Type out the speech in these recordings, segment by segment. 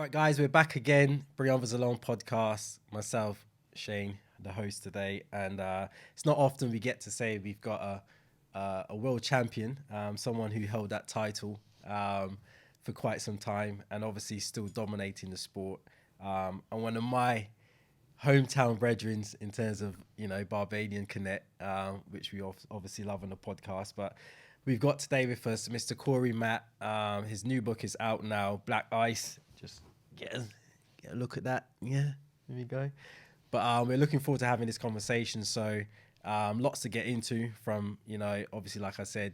All right, guys, we're back again. Bring Others Along podcast. Myself, Shane, the host today, and it's not often we get to say we've got a world champion, someone who held that title for quite some time, and obviously still dominating the sport. And one of my hometown brethren in terms of Barbadian connect, which we obviously love on the podcast, but. We've got today with us Mr. Corrie Mapp. His new book is out now, Black Ice. Just get a look at that. Yeah, there we go. But we're looking forward to having this conversation. So lots to get into from, obviously, like I said,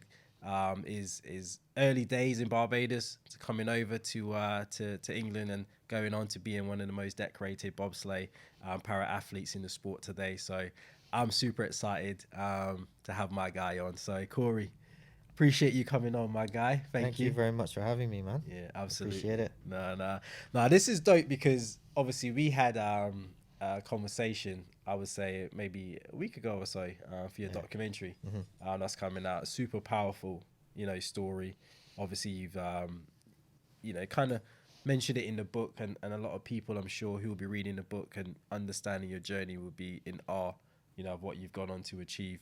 is early days in Barbados to coming over to England and going on to being one of the most decorated bobsleigh para athletes in the sport today. So I'm super excited to have my guy on. So Corrie, appreciate you coming on, my guy. Thank you. Thank you very much for having me, man. Yeah, absolutely. Appreciate it. No. This is dope because obviously we had a conversation, I would say maybe a week ago or so, for your documentary that's coming out. Super powerful, story. Obviously you've, kind of mentioned it in the book, and a lot of people I'm sure who will be reading the book and understanding your journey will be in awe of what you've gone on to achieve.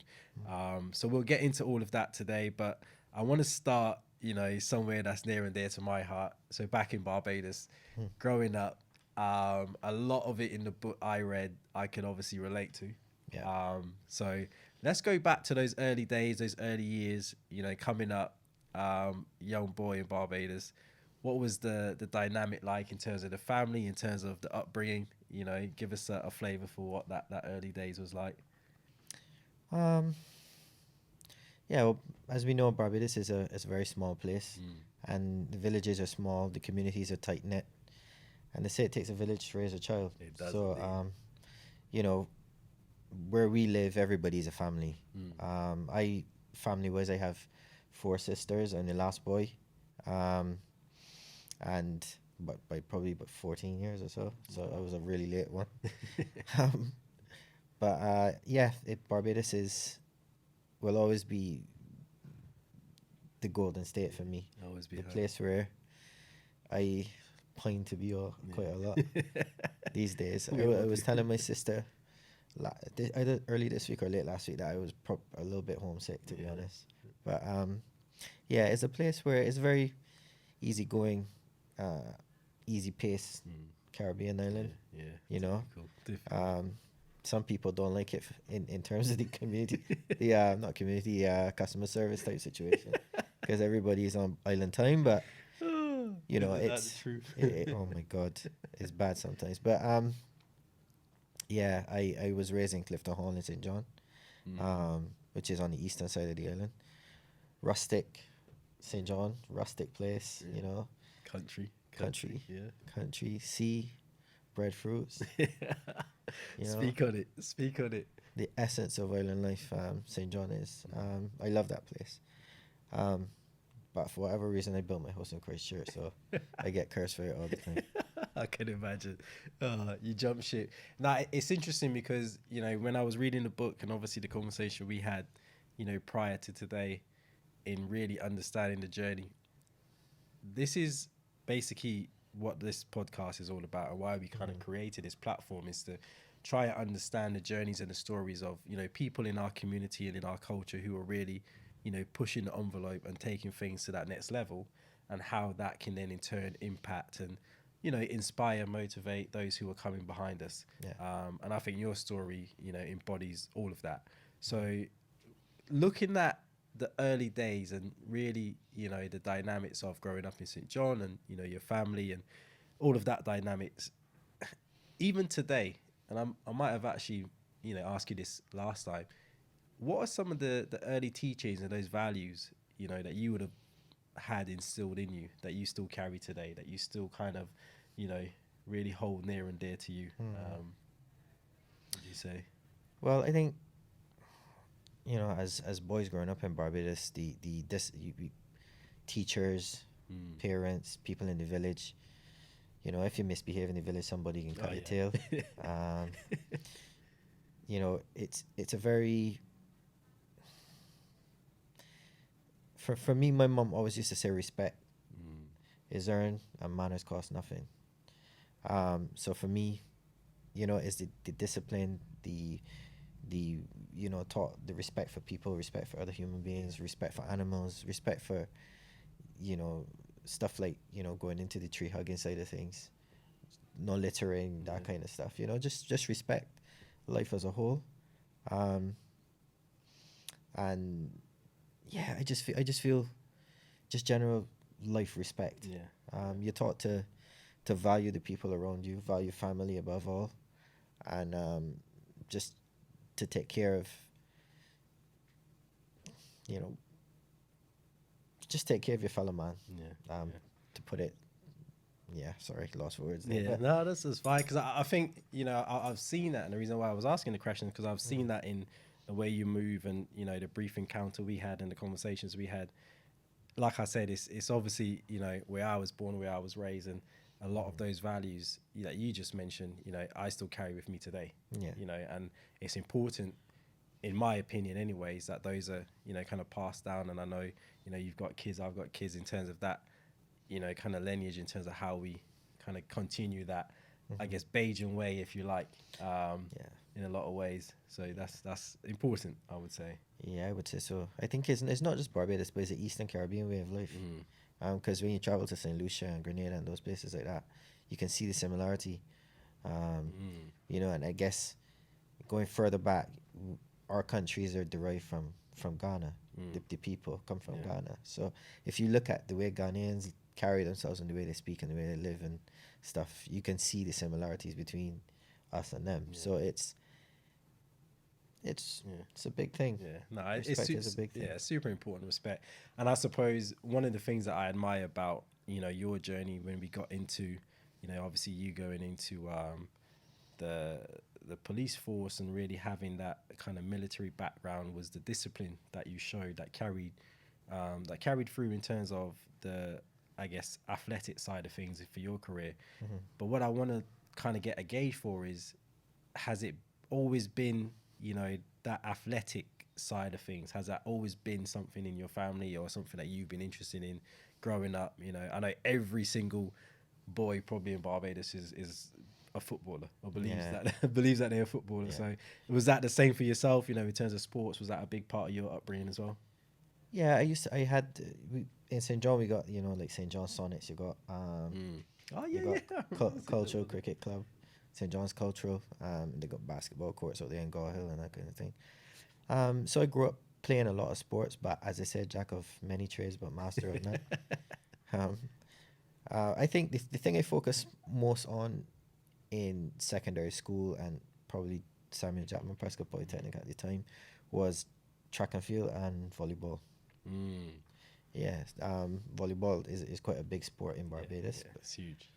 So we'll get into all of that today, but I want to start, somewhere that's near and dear to my heart. So back in Barbados, growing up, a lot of it in the book I read, I can obviously relate to. Yeah. So let's go back to those early days, those early years, coming up, young boy in Barbados. What was the dynamic like in terms of the family, in terms of the upbringing? Give us a flavor for what that early days was like. Yeah, well, as we know, Barbados is a very small place, and the villages are small, the communities are tight knit, and they say it takes a village to raise a child. It does. So, where we live, everybody's a family. Family wise, I have 4 sisters and the last boy, and by probably about 14 years or so. So I was a really late one. Barbados will always be the golden state for me. Always be the home. Place where I pine to be quite a lot these days. I was telling my sister either early this week or late last week that I was a little bit homesick, to be honest. But it's a place where it's very easygoing, easy pace Caribbean island. Cool. Some people don't like it in terms of the community, customer service type situation, because everybody's on island time. But it's oh my god, it's bad sometimes. But I was raised in Clifton Hall in St. John, which is on the eastern side of the island. Rustic, St. John, rustic place. Country, sea, breadfruits. Speak on it. The essence of island life, St. John is. I love that place. But for whatever reason, I built my house in Christchurch, so I get cursed for it all the time. I can imagine. You jump ship. Now, it's interesting because, when I was reading the book and obviously the conversation we had, prior to today, in really understanding the journey, this is basically what this podcast is all about, and why we kind of created this platform, is to try and understand the journeys and the stories of people in our community and in our culture who are really pushing the envelope and taking things to that next level, and how that can then in turn impact and inspire, motivate those who are coming behind us. And I think your story embodies all of that. So looking at the early days and really, the dynamics of growing up in St. John and, your family and all of that dynamics, even today, and I might have actually, asked you this last time, what are some of the early teachings and those values, that you would have had instilled in you that you still carry today, that you still kind of, really hold near and dear to you? What do you say? Well, I think, as boys growing up in Barbados, teachers, parents, people in the village, if you misbehave in the village, somebody can cut your tail. It's a very, for me, my mom always used to say respect is earned and manners cost nothing. So for me, is the discipline, the taught the respect for people, respect for other human beings, respect for animals, respect for you know stuff like going into the tree hugging side of things, no littering, that kind of stuff. Just respect life as a whole. um and yeah, I just feel just general life respect. Yeah. You're taught to value the people around you, value family above all, and just to take care of, you know, just take care of your fellow man. Yeah. Um, to put it, yeah, sorry, lost for words there. Yeah, But no, this is fine because I think I've seen that, and the reason why I was asking the question is because I've seen that in the way you move and the brief encounter we had and the conversations we had. Like I said, it's obviously where I was born, where I was raised, and a lot of those values that you just mentioned, I still carry with me today. Yeah. And it's important, in my opinion, anyways, that those are kind of passed down. And I know you've got kids, I've got kids, in terms of that kind of lineage, in terms of how we kind of continue that, I guess, Bajan way, if you like, Yeah. in a lot of ways. So that's important, I would say. Yeah, I would say so. I think it's not just Barbados, but it's the Eastern Caribbean way of life. Because when you travel to St. Lucia and Grenada and those places like that, you can see the similarity. And I guess going further back, our countries are derived from Ghana. The people come from Ghana. So if you look at the way Ghanaians carry themselves and the way they speak and the way they live and stuff, you can see the similarities between us and them. So it's a big thing. Yeah, no, Respect is a big thing. Yeah, super important, respect. And I suppose one of the things that I admire about your journey, when we got into obviously you going into the police force and really having that kind of military background, was the discipline that you showed that carried through in terms of the, I guess, athletic side of things for your career. But what I want to kind of get a gauge for is, has it always been that athletic side of things? Has that always been something in your family or something that you've been interested in growing up? I know every single boy probably in Barbados is a footballer, or believes that they're a footballer. So was that the same for yourself? In terms of sports, was that a big part of your upbringing as well? Yeah, in St. John we got like St. John Sonnets. You got Oh you yeah, got cultural cricket club, St. John's Cultural. They got basketball courts out there in Gar Hill and that kind of thing. So I grew up playing a lot of sports, but as I said, jack of many trades, but master of none. I think the thing I focused most on in secondary school and probably Samuel Jackman Prescott Polytechnic at the time was track and field and volleyball. Yeah, volleyball is quite a big sport in Barbados. Yeah, it's huge.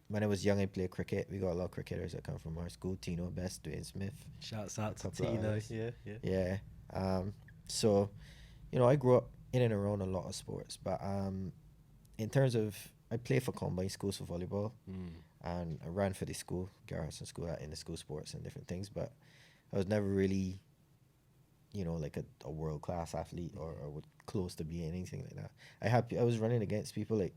When I was young, I played cricket. We got a lot of cricketers that come from our school. Tino Best, Dwayne Smith. Shouts out to couple of Tino. others. Yeah. So, I grew up in and around a lot of sports. But in terms of, I played for combined schools for volleyball. And I ran for the school, Garrison School, in the school sports and different things. But I was never really, like a world-class athlete or close to being anything like that. I was running against people like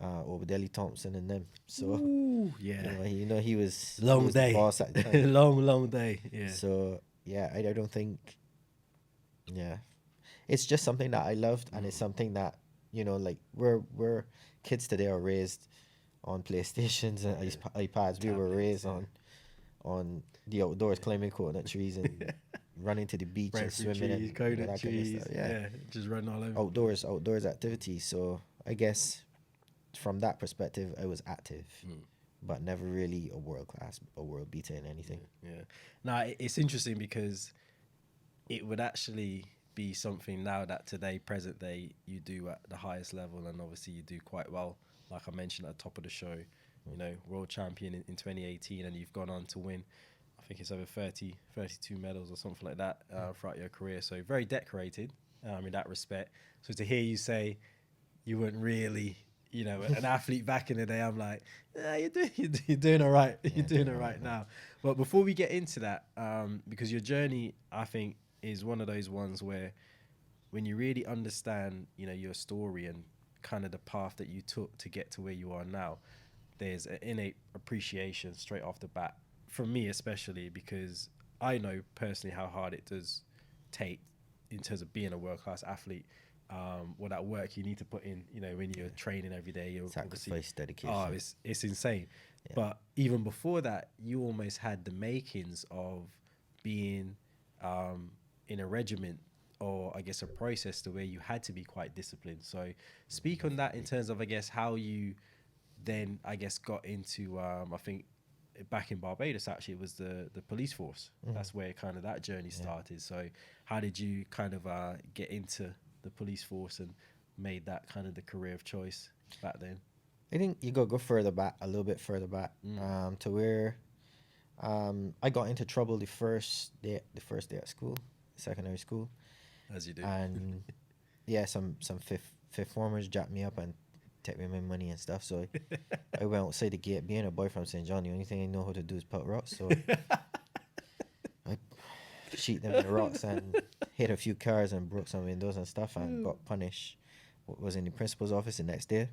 Obadeli Thompson and them. So, ooh, yeah. He was long day. The boss at the time. long day. Yeah. So, yeah, I don't think, it's just something that I loved, and it's something that, like we're kids today are raised on PlayStations and iPads. We were raised on the outdoors, climbing coconut trees and running to the beach and swimming and that kind of stuff. Yeah, just running all over. Outdoors activities. So I guess from that perspective, I was active, but never really a world class or world beater in anything. Yeah. Now it's interesting because it would actually be something now that today, present day, you do at the highest level, and obviously you do quite well. Like I mentioned at the top of the show, world champion in 2018, and you've gone on to win, I think it's over 32 medals or something like that throughout your career. So very decorated in that respect. So to hear you say you weren't really, an athlete back in the day, I'm like, you're doing all right. You're doing all right now. But before we get into that, because your journey, I think, is one of those ones where when you really understand, your story and kind of the path that you took to get to where you are now, there's an innate appreciation straight off the bat, for me especially, because I know personally how hard it does take in terms of being a world-class athlete. What that work you need to put in, you know, when you're training every day, you're sacrifice, dedication. Oh, it's insane. Yeah. But even before that, you almost had the makings of being in a regiment, or I guess a process to where you had to be quite disciplined. So speak on that in terms of, I guess, how you then, I guess, got into, I think back in Barbados, actually, it was the police force. That's where kind of that journey started. So how did you kind of get into the police force and made that kind of the career of choice back then? I think you go further back, a little bit further back, to where I got into trouble the first day at school, secondary school. As you do. And yeah, some fifth formers jacked me up and take me my money and stuff. So I went outside the gate. Being a boy from St. John, the only thing I know how to do is pelt rocks. So I sheet them in the rocks and hit a few cars and broke some windows and stuff, and got punished. Was in the principal's office the next day,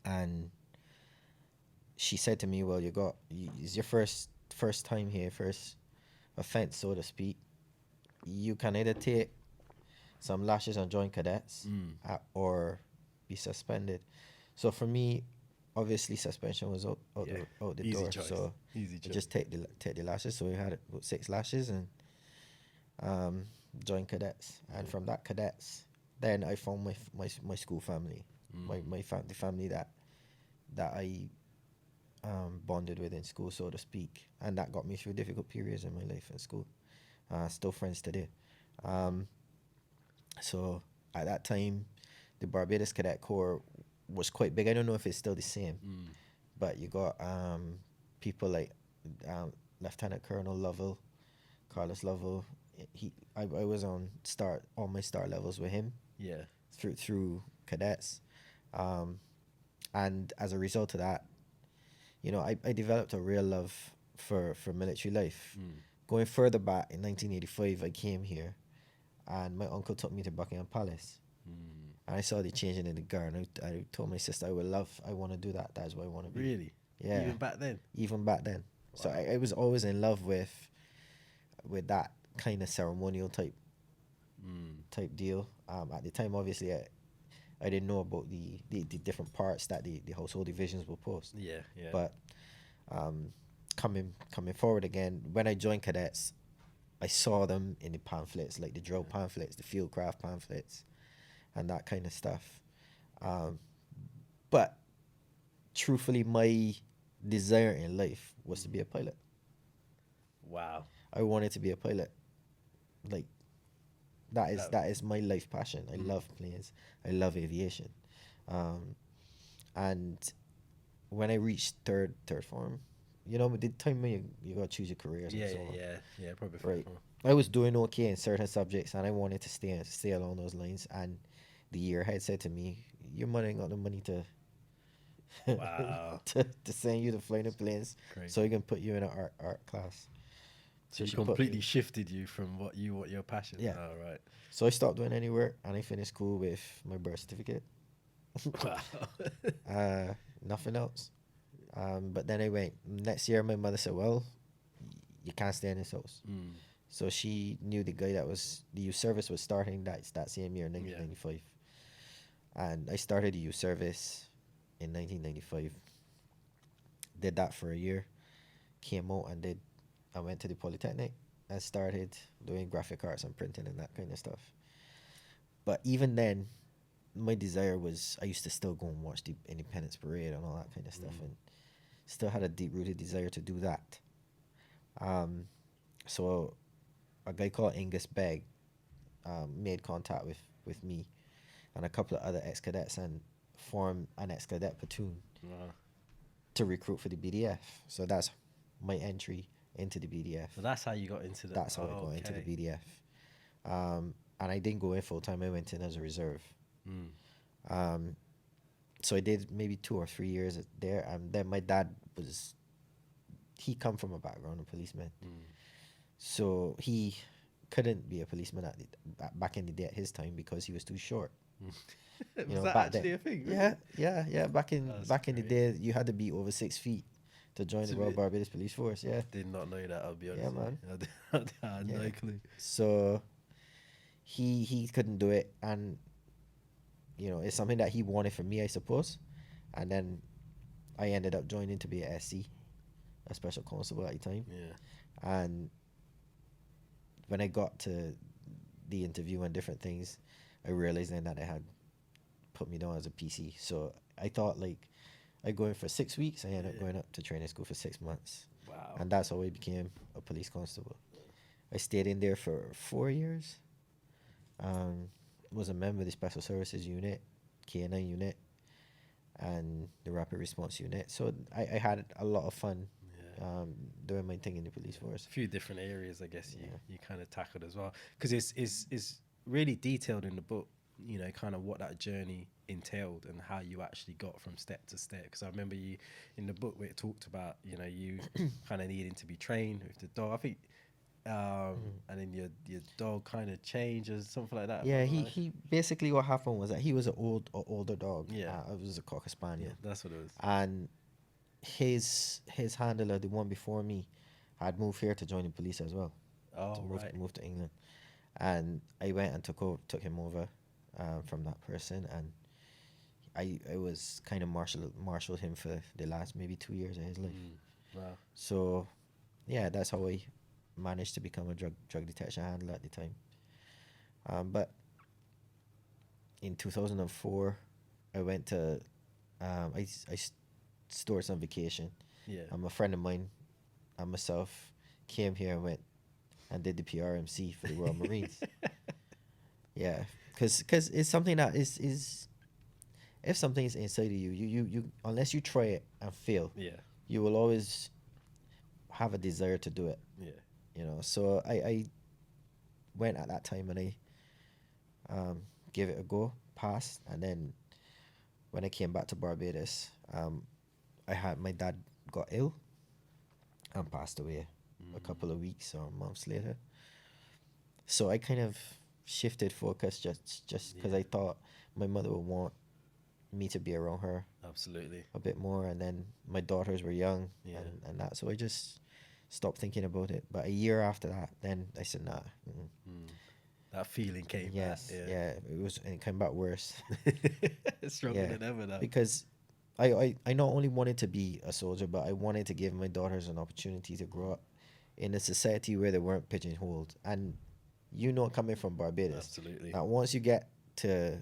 and she said to me, "Well, it's your first time here, first offense, so to speak. You can either take some lashes and join cadets, or be suspended." So for me, obviously suspension was out the Easy door. choice. So Easy choice. just take the lashes. So we had about 6 lashes and joined cadets. And from that cadets, then I found my school family, the family that I bonded with in school, so to speak, and that got me through difficult periods in my life in school. Still friends today. So at that time, the Barbados Cadet Corps was quite big. I don't know if it's still the same, but you got people like Lieutenant Colonel Lovell, Carlos Lovell. I was on all my star levels with him. Yeah. Through cadets, and as a result of that, you know, I developed a real love for military life. Going further back, in 1985, I came here, and my uncle took me to Buckingham Palace. And I saw the changing in the guard, and I told my sister, I want to do that. That's what I want to be. Really? Yeah. Even back then? Even back then. Wow. So I was always in love with that kind of ceremonial type deal. At the time, obviously, I didn't know about the different parts that the household divisions will post. Yeah. But coming forward again, when I joined cadets, I saw them in the pamphlets, like the drill pamphlets, the field craft pamphlets, and that kind of stuff. But truthfully, my desire in life was to be a pilot. Wow. I wanted to be a pilot. Like, that is my life passion. I love planes. I love aviation. And when I reached third form, you know, the time when you gotta choose your careers and so on. Yeah, probably. Right. I was doing okay in certain subjects, and I wanted to stay along those lines. And the year had said to me, "Your mother ain't got the money to Wow. to send you to fly the planes, Crazy. so you can put you in an art class." So she completely shifted you from what your passion. Yeah. Oh, right. So I stopped doing any work, and I finished school with my birth certificate. Wow. Nothing else. But then I went next year. My mother said, "Well, you can't stay in this house." So she knew the guy that was the youth service was starting that same year, 1995, and I started the youth service in 1995. Did that for a year, came out and I went to the Polytechnic and started doing graphic arts and printing and that kind of stuff. But even then, my desire was I used to still go and watch the Independence Parade and all that kind of stuff, and still had a deep-rooted desire to do that. So a guy called Angus Begg made contact with me and a couple of other ex-cadets and formed an ex-cadet platoon to recruit for the BDF. So that's my entry into the BDF. So that's how you got into That's how I got into the BDF. And I didn't go in full-time. I went in as a reserve. So I did maybe 2 or 3 years there, and then my dad he come from a background of policeman, so he couldn't be a policeman back in the day at his time because he was too short. Was You know, that back actually then. a thing? Yeah. Back in That's the great. day, you had to be over 6 feet to join the To Royal be- Barbados Police Force. Yeah, Did not know that. I'll be honest yeah, with man. you. I had Yeah. no clue. So he couldn't do it, and you know, it's something that he wanted from me, I suppose. And then I ended up joining to be a SC, a special constable at the time. Yeah. And when I got to the interview and different things, I realized then that they had put me down as a PC. So I thought like I go in for 6 weeks. I ended up Yeah. going up to training school for 6 months, Wow. and that's how I became a police constable. I stayed in there for 4 years. Was a member of the Special Services Unit, K9 unit, and the Rapid Response Unit. So I had a lot of fun Yeah. doing my thing in the police force. A few different areas, I guess Yeah. you kind of tackled as well, because it's really detailed in the book. You know, kind of what that journey entailed and how you actually got from step to step. Because I remember you in the book where it talked about, you know, you kind of needing to be trained with the dog. I think, and then your dog kind of changed or something like that. Yeah, am I right? he basically what happened was that he was an older dog. Yeah. It was a cocker spaniel, Yeah, that's what it was. and his handler, the one before me, had moved here to join the police as well. Oh, To right. move to England, and I went and took him over from that person, and I was kind of marshaled him for the last maybe 2 years of his life. Wow. So yeah, that's how I managed to become a drug detection handler at the time. But in 2004, I went to stored some vacation. Yeah. A friend of mine and myself came here and went and did the PRMC for the Royal Marines. Yeah, because it's something that is if something is inside of you unless you try it and fail, Yeah. you will always have a desire to do it. Yeah. You know, so I went at that time and I gave it a go, passed, and then when I came back to Barbados, I had my dad got ill and passed away a couple of weeks or months later. So I kind of shifted focus just because Yeah. I thought my mother would want me to be around her Absolutely. a bit more, and then my daughters were young, Yeah. and that, so I just stopped thinking about it. But a year after that, then I said, nah. That feeling came Yes, back. yeah, it was, and it came back worse. Stronger Yeah, than ever now. because I not only wanted to be a soldier, but I wanted to give my daughters an opportunity to grow up in a society where they weren't pigeonholed. And you know, coming from Barbados, Absolutely. that once you get to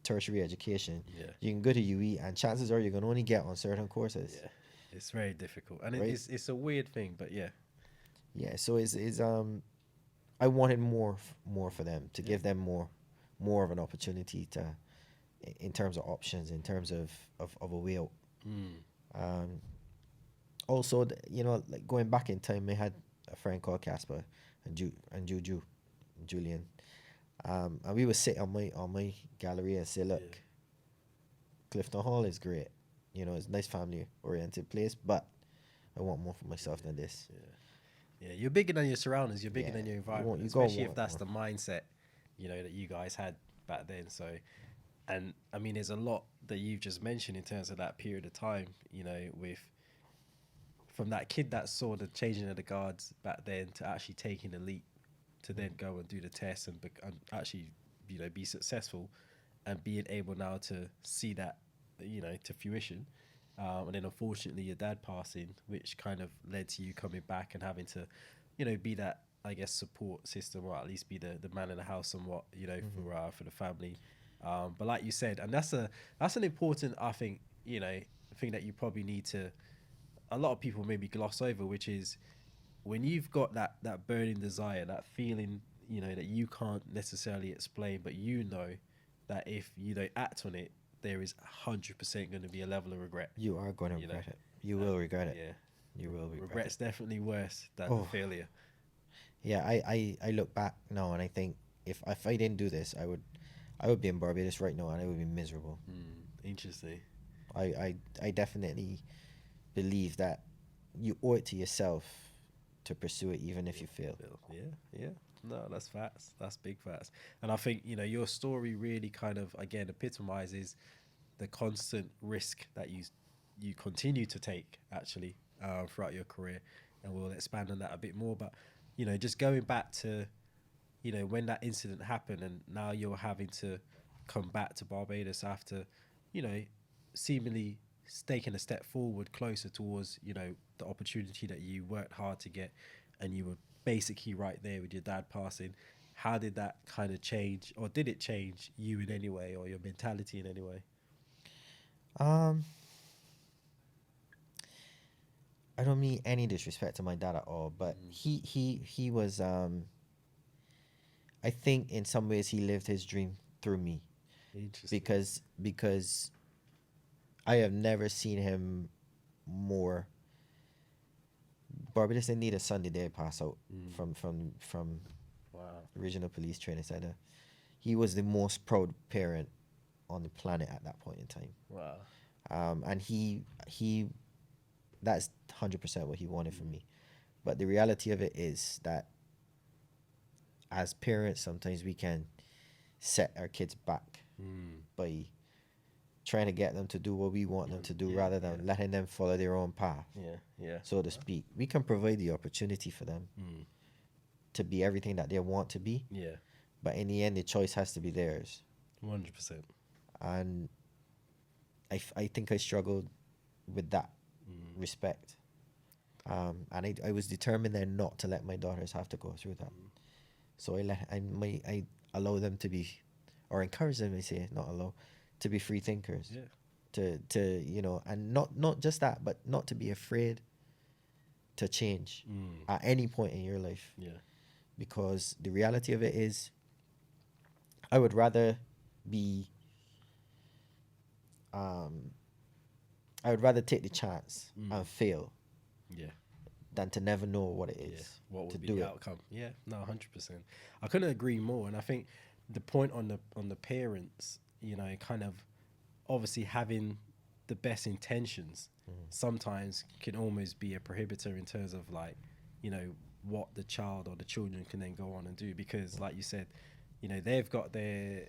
tertiary education, Yeah. you can go to UE, and chances are you're gonna only get on certain courses. Yeah. It's very difficult, and Right. it's a weird thing, but yeah. Yeah, so it's I wanted more for them, to give them more of an opportunity to, in terms of options, in terms of a way out. Also, you know, like going back in time, I had a friend called Casper and Julian, and we would sit on my gallery and say, look, Yeah. Clifton Hall is great, you know, it's a nice family oriented place, but I want more for myself than this. Yeah, you're bigger than your surroundings. You're bigger Yeah, than your you environment, you gotta especially if want that's more. the mindset, you know, that you guys had back then. So, and I mean, there's a lot that you've just mentioned in terms of that period of time. You know, with from that kid that saw the changing of the guards back then to actually taking the leap to then go and do the test and actually, you know, be successful, and being able now to see that, you know, to fruition. And then unfortunately your dad passing, which kind of led to you coming back and having to, you know, be that, I guess, support system, or at least be the man in the house somewhat, you know, for the family. But like you said, and that's an important, I think, you know, thing that you probably need to, a lot of people maybe gloss over, which is when you've got that burning desire, that feeling, you know, that you can't necessarily explain, but you know that if you don't act on it, there is 100% going to be a level of regret. You are going to You know, regret it. You will regret it. Yeah. You will regret Regret's it. definitely worse than Oh. failure. Yeah, I look back now and I think if I didn't do this, I would be in Barbados right now and I would be miserable. Interesting. I definitely believe that you owe it to yourself to pursue it even if you fail. Yeah. No, that's facts. That's big facts. And I think, your story really kind of, again, epitomizes the constant risk that you continue to take, actually, throughout your career. And we'll expand on that a bit more. But, just going back to, when that incident happened and now you're having to come back to Barbados after, seemingly taking a step forward closer towards, the opportunity that you worked hard to get, and you were basically right there with your dad passing. How did that kind of change, or did it change you in any way, or your mentality in any way? I don't mean any disrespect to my dad at all, but he was I think in some ways he lived his dream through me. Interesting. Because I have never seen him more. Barbados didn't need a Sunday day pass out from Wow. Regional Police Training Center. He was the most proud parent on the planet at that point in time. Wow. And he that's 100% what he wanted from me. But the reality of it is that as parents, sometimes we can set our kids back by trying to get them to do what we want them to do rather than letting them follow their own path, so to speak. We can provide the opportunity for them to be everything that they want to be. Yeah. But in the end, the choice has to be theirs. 100%. And I think I struggled with that respect. And I was determined then not to let my daughters have to go through that. So I allow them to be, or encourage them, I say, not allow, to be free thinkers. Yeah. To and not just that, but not to be afraid to change at any point in your life. Yeah. Because the reality of it is, I would rather take the chance and fail Yeah. than to never know what it is. What to would be do the it. outcome? Yeah, no, 100%. I couldn't agree more. And I think the point on the parents, kind of obviously having the best intentions sometimes can almost be a prohibitor in terms of like, what the child or the children can then go on and do, because like you said, they've got their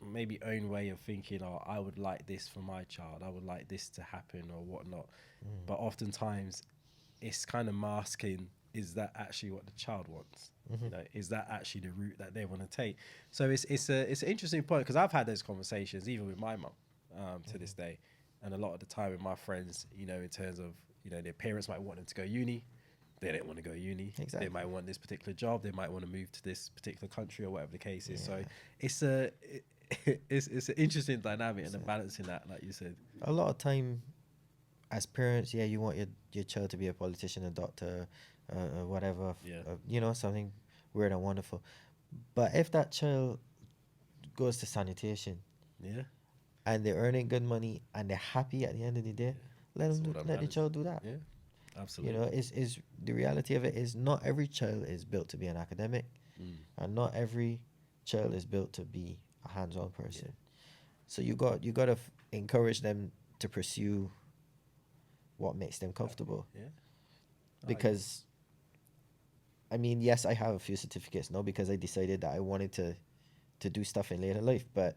maybe own way of thinking, or I would like this for my child, I would like this to happen or whatnot. But oftentimes it's kind of masking, is that actually what the child wants? Is that actually the route that they want to take? So it's an interesting point, because I've had those conversations even with my mum to this day, and a lot of the time with my friends, in terms of their parents might want them to go uni, they don't want to go uni. Exactly. They might want this particular job, they might want to move to this particular country or whatever the case is. So it's an interesting dynamic and a balancing that, like you said. A lot of time, as parents, you want your child to be a politician, a doctor, whatever, something weird and wonderful. But if that child goes to sanitation, and they're earning good money and they're happy at the end of the day, let the child do that. Yeah, absolutely. Is the reality of it is, not every child is built to be an academic, and not every child is built to be a hands-on person. So you got to encourage them to pursue what makes them comfortable. Because I mean, yes, I have a few certificates now because I decided that I wanted to do stuff in later life, but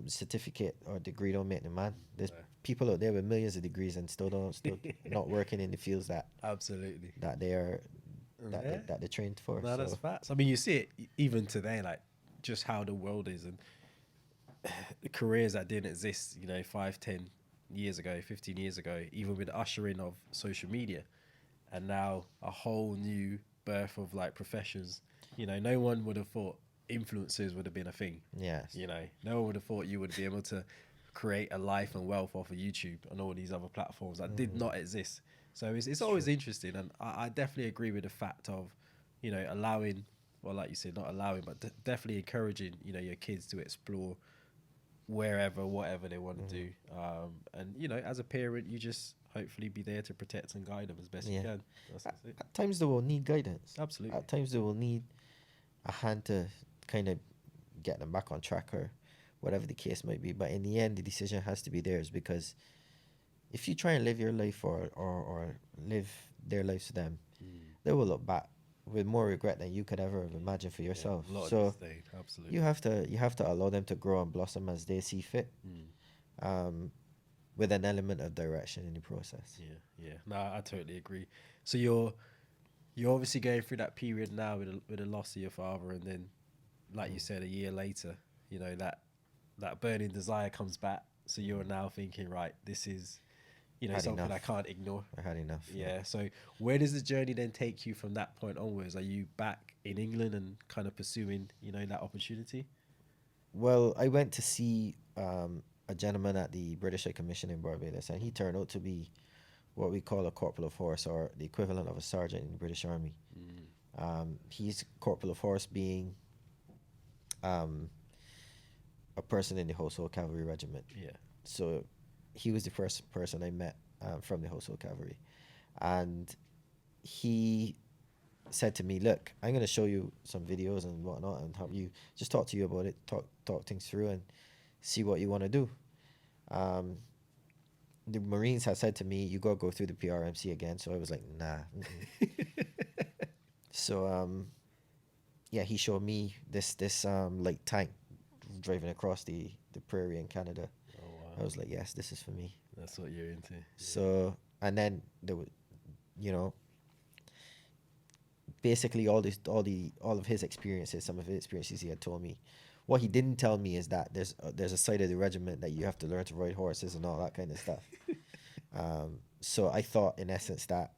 certificate or degree don't make the man. There's people out there with millions of degrees and still not working in the fields that absolutely that they are that they're trained for. No, that's facts. I mean, you see it even today, like just how the world is, and the careers that didn't exist, 5, 10 years ago, 15 years ago, even with the ushering of social media, and now a whole new birth of like professions. No one would have thought influencers would have been a thing. Yes. No one would have thought you would be able to create a life and wealth off of YouTube and all these other platforms that did not exist. So it's always interesting, and I definitely agree with the fact of, allowing, well, like you said, not allowing, but definitely encouraging, your kids to explore wherever, whatever they want to do. And, as a parent, you just hopefully be there to protect and guide them as best you can. That's it. At times they will need guidance. Absolutely. At times they will need a hand to kind of get them back on track or whatever the case might be. But in the end, the decision has to be theirs, because if you try and live your life or live their lives to them, they will look back with more regret than you could ever have imagined for yourself. A lot of So disdain, absolutely. you have to allow them to grow and blossom as they see fit, with an element of direction in the process. Yeah. No, I totally agree. So you're obviously going through that period now with the loss of your father, and then, like you said, a year later, you know, that burning desire comes back. So you're now thinking, right, this is, you know, Had something enough. I can't ignore. I had enough. Yeah. So where does the journey then take you from that point onwards? Are you back in England and kind of pursuing, you know, that opportunity? Well, I went to see a gentleman at the British High Commission in Barbados, and he turned out to be what we call a corporal of horse, or the equivalent of a sergeant in the British Army. He's corporal of horse, being a person in the Household Cavalry Regiment. Yeah. So he was the first person I met from the Household Cavalry, and he said to me, "Look, I'm going to show you some videos and whatnot, and help you just talk to you about it, talk things through, and see what you want to do." The Marines had said to me, "You got to go through the PRMC again." So I was like, "Nah." So yeah, he showed me this like tank driving across the prairie in Canada. Oh, wow. I was like, "Yes, this is for me." That's what you're into. So, and then there was, you know, basically all of his experiences, some of his experiences he had told me. What he didn't tell me is that there's a side of the regiment that you have to learn to ride horses and all that kind of stuff. So I thought, in essence, that,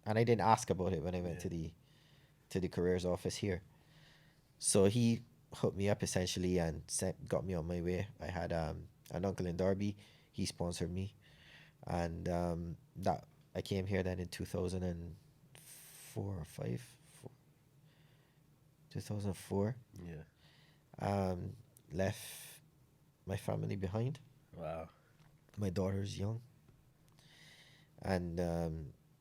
and I didn't ask about it when I went to the careers office here. So he hooked me up essentially and got me on my way. I had an uncle in Derby. He sponsored me, and that I came here then in 2004 or 2004. Yeah. Left my family behind. Wow. My daughter's young, and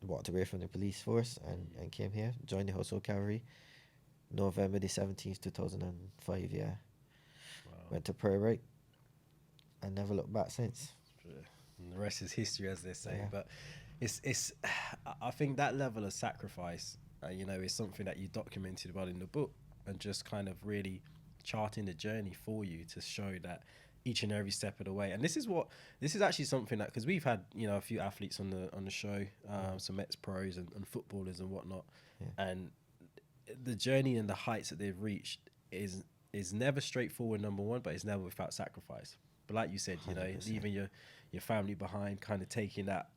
walked away from the police force and came here, joined the Household Cavalry, November the 17th, 2005. Yeah. Wow. Went to Prairie, and never looked back since. And the rest is history, as they say. Yeah. But it's I think that level of sacrifice, you know, is something that you documented about in the book, and just kind of really charting the journey for you to show that each and every step of the way. And this is actually something that, because we've had, you know, a few athletes on the show, some ex-pros and footballers and whatnot, and the journey and the heights that they've reached is never straightforward, number one, but it's never without sacrifice. But like you said, you know, 100%. leaving your family behind, kind of taking that,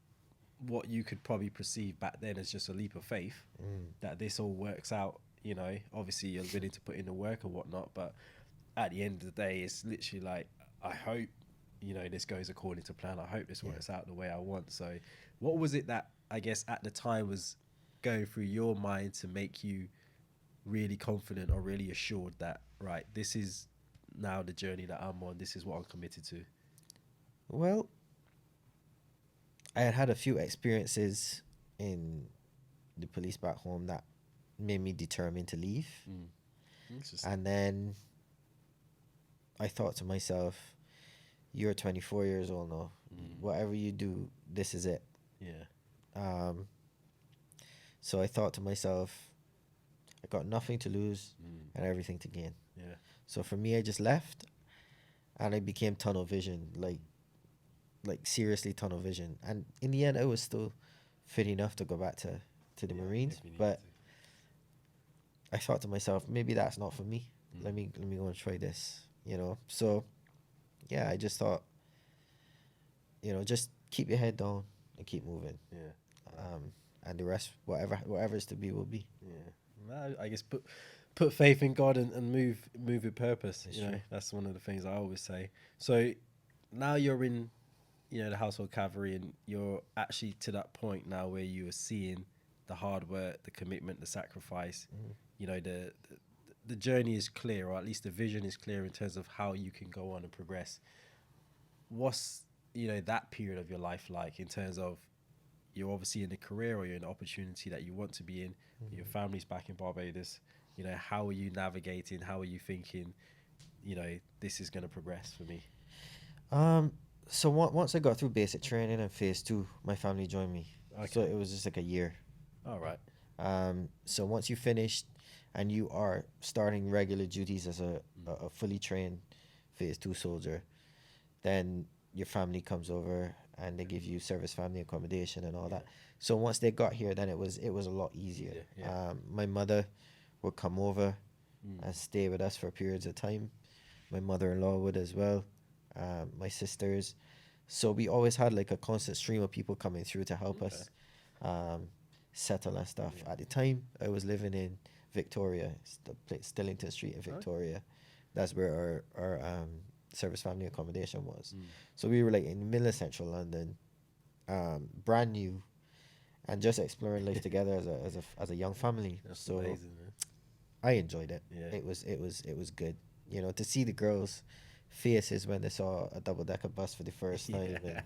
what you could probably perceive back then as just a leap of faith, that this all works out. You know, obviously you're willing to put in the work and whatnot, but at the end of the day, it's literally like, I hope, you know, this goes according to plan. I hope this works out the way I want. So what was it that, I guess, at the time was going through your mind to make you really confident or really assured that, right, this is now the journey that I'm on, this is what I'm committed to? Well, I had a few experiences in the police back home that made me determined to leave. And then I thought to myself, you're 24 years old now. Whatever you do, this is it. Yeah. So I thought to myself, I got nothing to lose and everything to gain. Yeah. So for me, I just left, and I became tunnel vision, like seriously tunnel vision. And in the end, I was still fit enough to go back to the Marines, but I thought to myself, maybe that's not for me. Let me go and try this, you know. So yeah, I just thought, you know, just keep your head down and keep moving. Yeah. And the rest, whatever is to be, will be. Yeah. I guess put faith in God and move with purpose. That's you know, true. that's one of the things I always say. So now you're in, you know, the Household Cavalry, and you're actually to that point now where you are seeing the hard work, the commitment, the sacrifice. You know, the journey is clear, or at least the vision is clear in terms of how you can go on and progress. What's, you know, that period of your life like, in terms of, you're obviously in a career or you're in an opportunity that you want to be in, your family's back in Barbados, you know, how are you navigating, how are you thinking, you know, this is going to progress for me? So once I got through basic training and phase 2, my family joined me. So Okay. it was just like a year. All right. So once you finished and you are starting regular duties as a fully trained phase 2 soldier, then your family comes over and they give you service family accommodation and all Yeah. that. So once they got here, then it was a lot easier. Yeah. My mother would come over Mm. and stay with us for periods of time. My mother-in-law would as well. My sisters. So we always had like a constant stream of people coming through to help Okay. us um, settle and stuff. Yeah. At the time, I was living in Victoria, Stillington Street in Okay. Victoria. That's where our service family accommodation was. Mm. So we were like in the middle of central London, brand new, and just exploring life together as a young family. That's So amazing, man. I enjoyed it. Yeah. It was good. You know, to see the girls' faces when they saw a double decker bus for the first time, and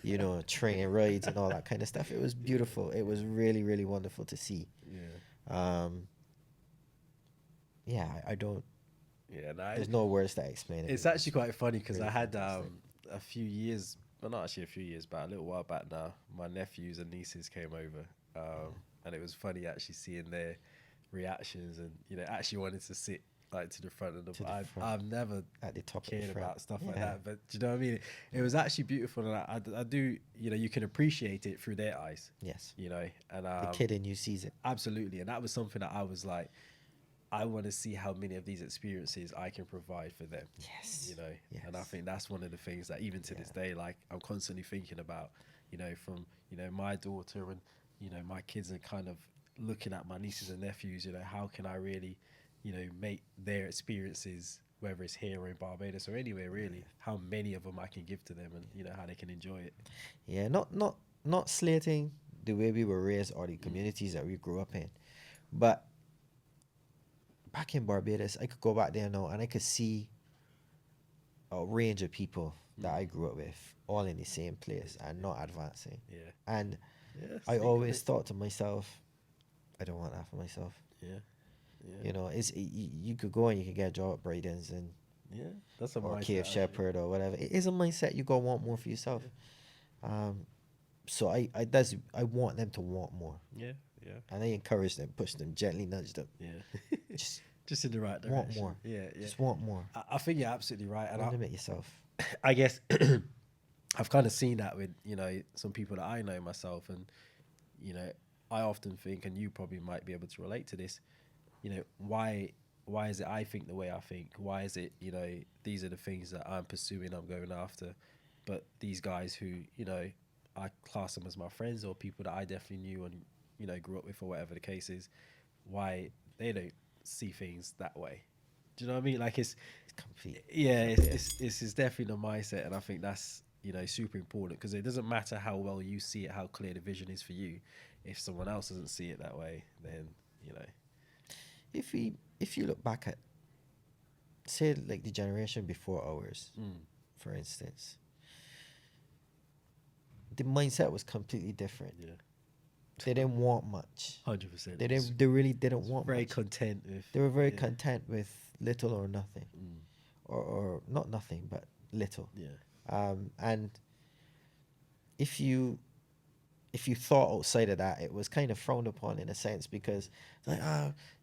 you know, train rides and all that kind of stuff. It was beautiful. It was really, really wonderful to see. Yeah. Yeah, I don't. Yeah. There's no words that explain it. It's actually quite funny because Really I had fantastic. a few years, well, not actually a few years back, a little while back now. My nephews and nieces came over, and it was funny actually seeing their reactions and actually wanted to sit like to the front of the. To the I've front. I've never At the top of the cared front. about stuff like Yeah. that, but do you know what I mean? It was actually beautiful, and I do you can appreciate it through their eyes, Yes. and The kid in you sees it. absolutely, and that was something that I was like, I want to see how many of these experiences I can provide for them. Yes. And I think that's one of the things that even to this day, like I'm constantly thinking about, from my daughter and my kids, and kind of looking at my nieces and nephews. How can I really, make their experiences, whether it's here or in Barbados or anywhere really, how many of them I can give to them, and how they can enjoy it. Yeah. Not slating the way we were raised or the communities that we grew up in, but back in Barbados, I could go back there now and I could see a range of people that I grew up with, all in the same place and not advancing. Yeah. And Yeah. I always thought to myself, I don't want that for myself. Yeah. Yeah. You know, you could go and you could get a job at Braden's and Yeah. That's a or mindset, KF actually. Shepherd or whatever. It is a mindset. You go want more for yourself. So I want them to want more, Yeah. Yeah. and I encourage them, push them, gently nudge them. Yeah. Just Just in the right direction. want more. Yeah. Yeah. Just want more. I think you're absolutely right, and Don't limit yourself. I guess I've kind of seen that with some people that I know myself, and I often think, and you probably might be able to relate to this, why is it I think the way I think? Why is it these are the things that I'm pursuing, I'm going after, but these guys who I class them as my friends or people that I definitely knew and grew up with or whatever the case is, why they don't see things that way? Do you know what I mean? Like it's Complete. yeah, it's definitely the mindset, and I think that's super important, because it doesn't matter how well you see it, how clear the vision is for you. If someone else doesn't see it that way, then If you look back at, say, like the generation before ours, Mm. for instance, the mindset was completely different. Yeah, They didn't want much. 100%. They really didn't want very much. content with. They were very yeah. content with little or nothing, Mm. or not nothing, but little. Yeah, And if you thought outside of that, it was kind of frowned upon in a sense, because like,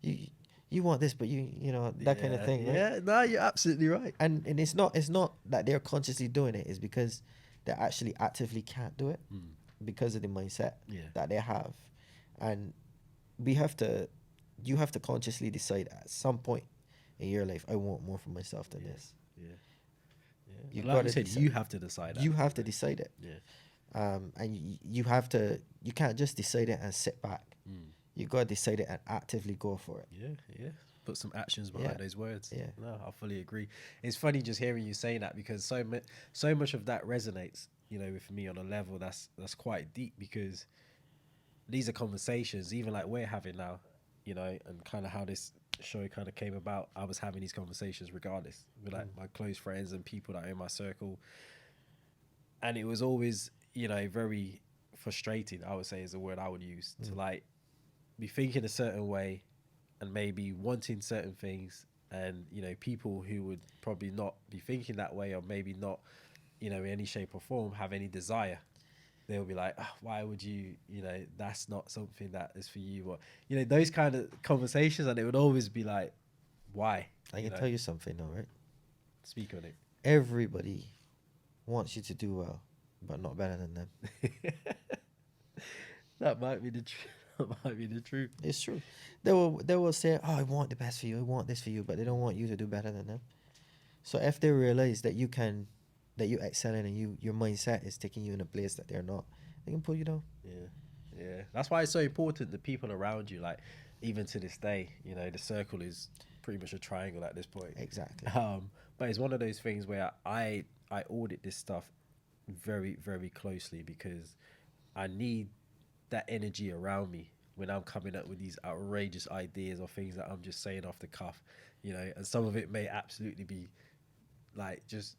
you want this, but you know that kind of Yeah, thing, right? Yeah, no, you're absolutely right. And it's not that they're consciously doing it. It's because they actually actively can't do it Mm. because of the mindset Yeah. that they have. And you have to consciously decide at some point in your life, I want more for myself than this. Yeah, yeah. You've Like gotta you said, decide. you have to decide. You have to decide it. Yeah. And you can't just decide it and sit back. Mm. You got to decide it and actively go for it. Yeah, yeah. Put some actions behind Yeah. those words. Yeah. No, I fully agree. It's funny just hearing you saying that, because so much of that resonates, with me on a level that's quite deep, because these are conversations, even like we're having now, and kind of how this show kind of came about. I was having these conversations regardless with like my close friends and people that are in my circle, and it was always, very frustrating, I would say is the word I would use, to like be thinking a certain way and maybe wanting certain things, and people who would probably not be thinking that way, or maybe not you know, in any shape or form, have any desire, they'll be like, oh, why would you, you know, that's not something that is for you, or, you know, those kind of conversations. And it would always be like, why? I can tell you something though, right? Speak on it. Everybody wants you to do well, but not better than them. That might be the truth. That might be the truth. It's true. They will say, oh, I want the best for you, I want this for you, but they don't want you to do better than them. So if they realize that you excel in, and your mindset is taking you in a place that they're not, they can pull you down. Yeah. That's why it's so important, the people around you. Like, even to this day, you know, the circle is pretty much a triangle at this point. Exactly. But it's one of those things where I audit this stuff very, very closely, because I need that energy around me when I'm coming up with these outrageous ideas or things that I'm just saying off the cuff, you know. And some of it may absolutely be like just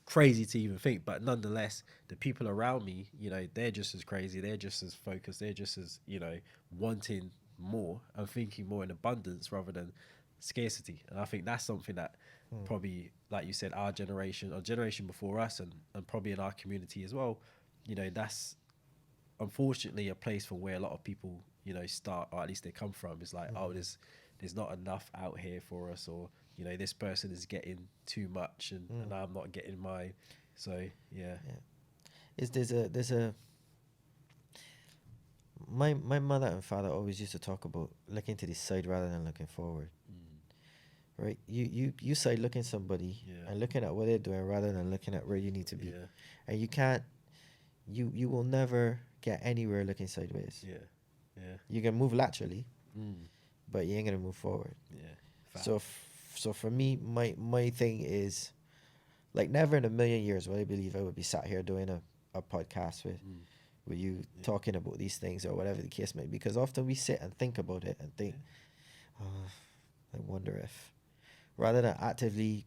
crazy to even think, but nonetheless, the people around me, you know, they're just as crazy, they're just as focused, they're just as, you know, wanting more and thinking more in abundance rather than scarcity. And I think that's something that probably, like you said, our generation or generation before us, and probably in our community as well, you know, that's unfortunately a place from where a lot of people, you know, start, or at least they come from. It's like, oh, there's not enough out here for us, or, you know, this person is getting too much, and I'm not getting mine. So yeah. There's a my mother and father always used to talk about looking to the side rather than looking forward. Right? You side looking somebody and looking at what they're doing rather than looking at where you need to be. And you can't, you will never get anywhere looking sideways. You can move laterally, but you ain't gonna move forward. So for me, my thing is, like, never in a million years would I believe I would be sat here doing a podcast with you talking about these things or whatever the case may be. Because often we sit and think about it and think, oh, I wonder if, rather than actively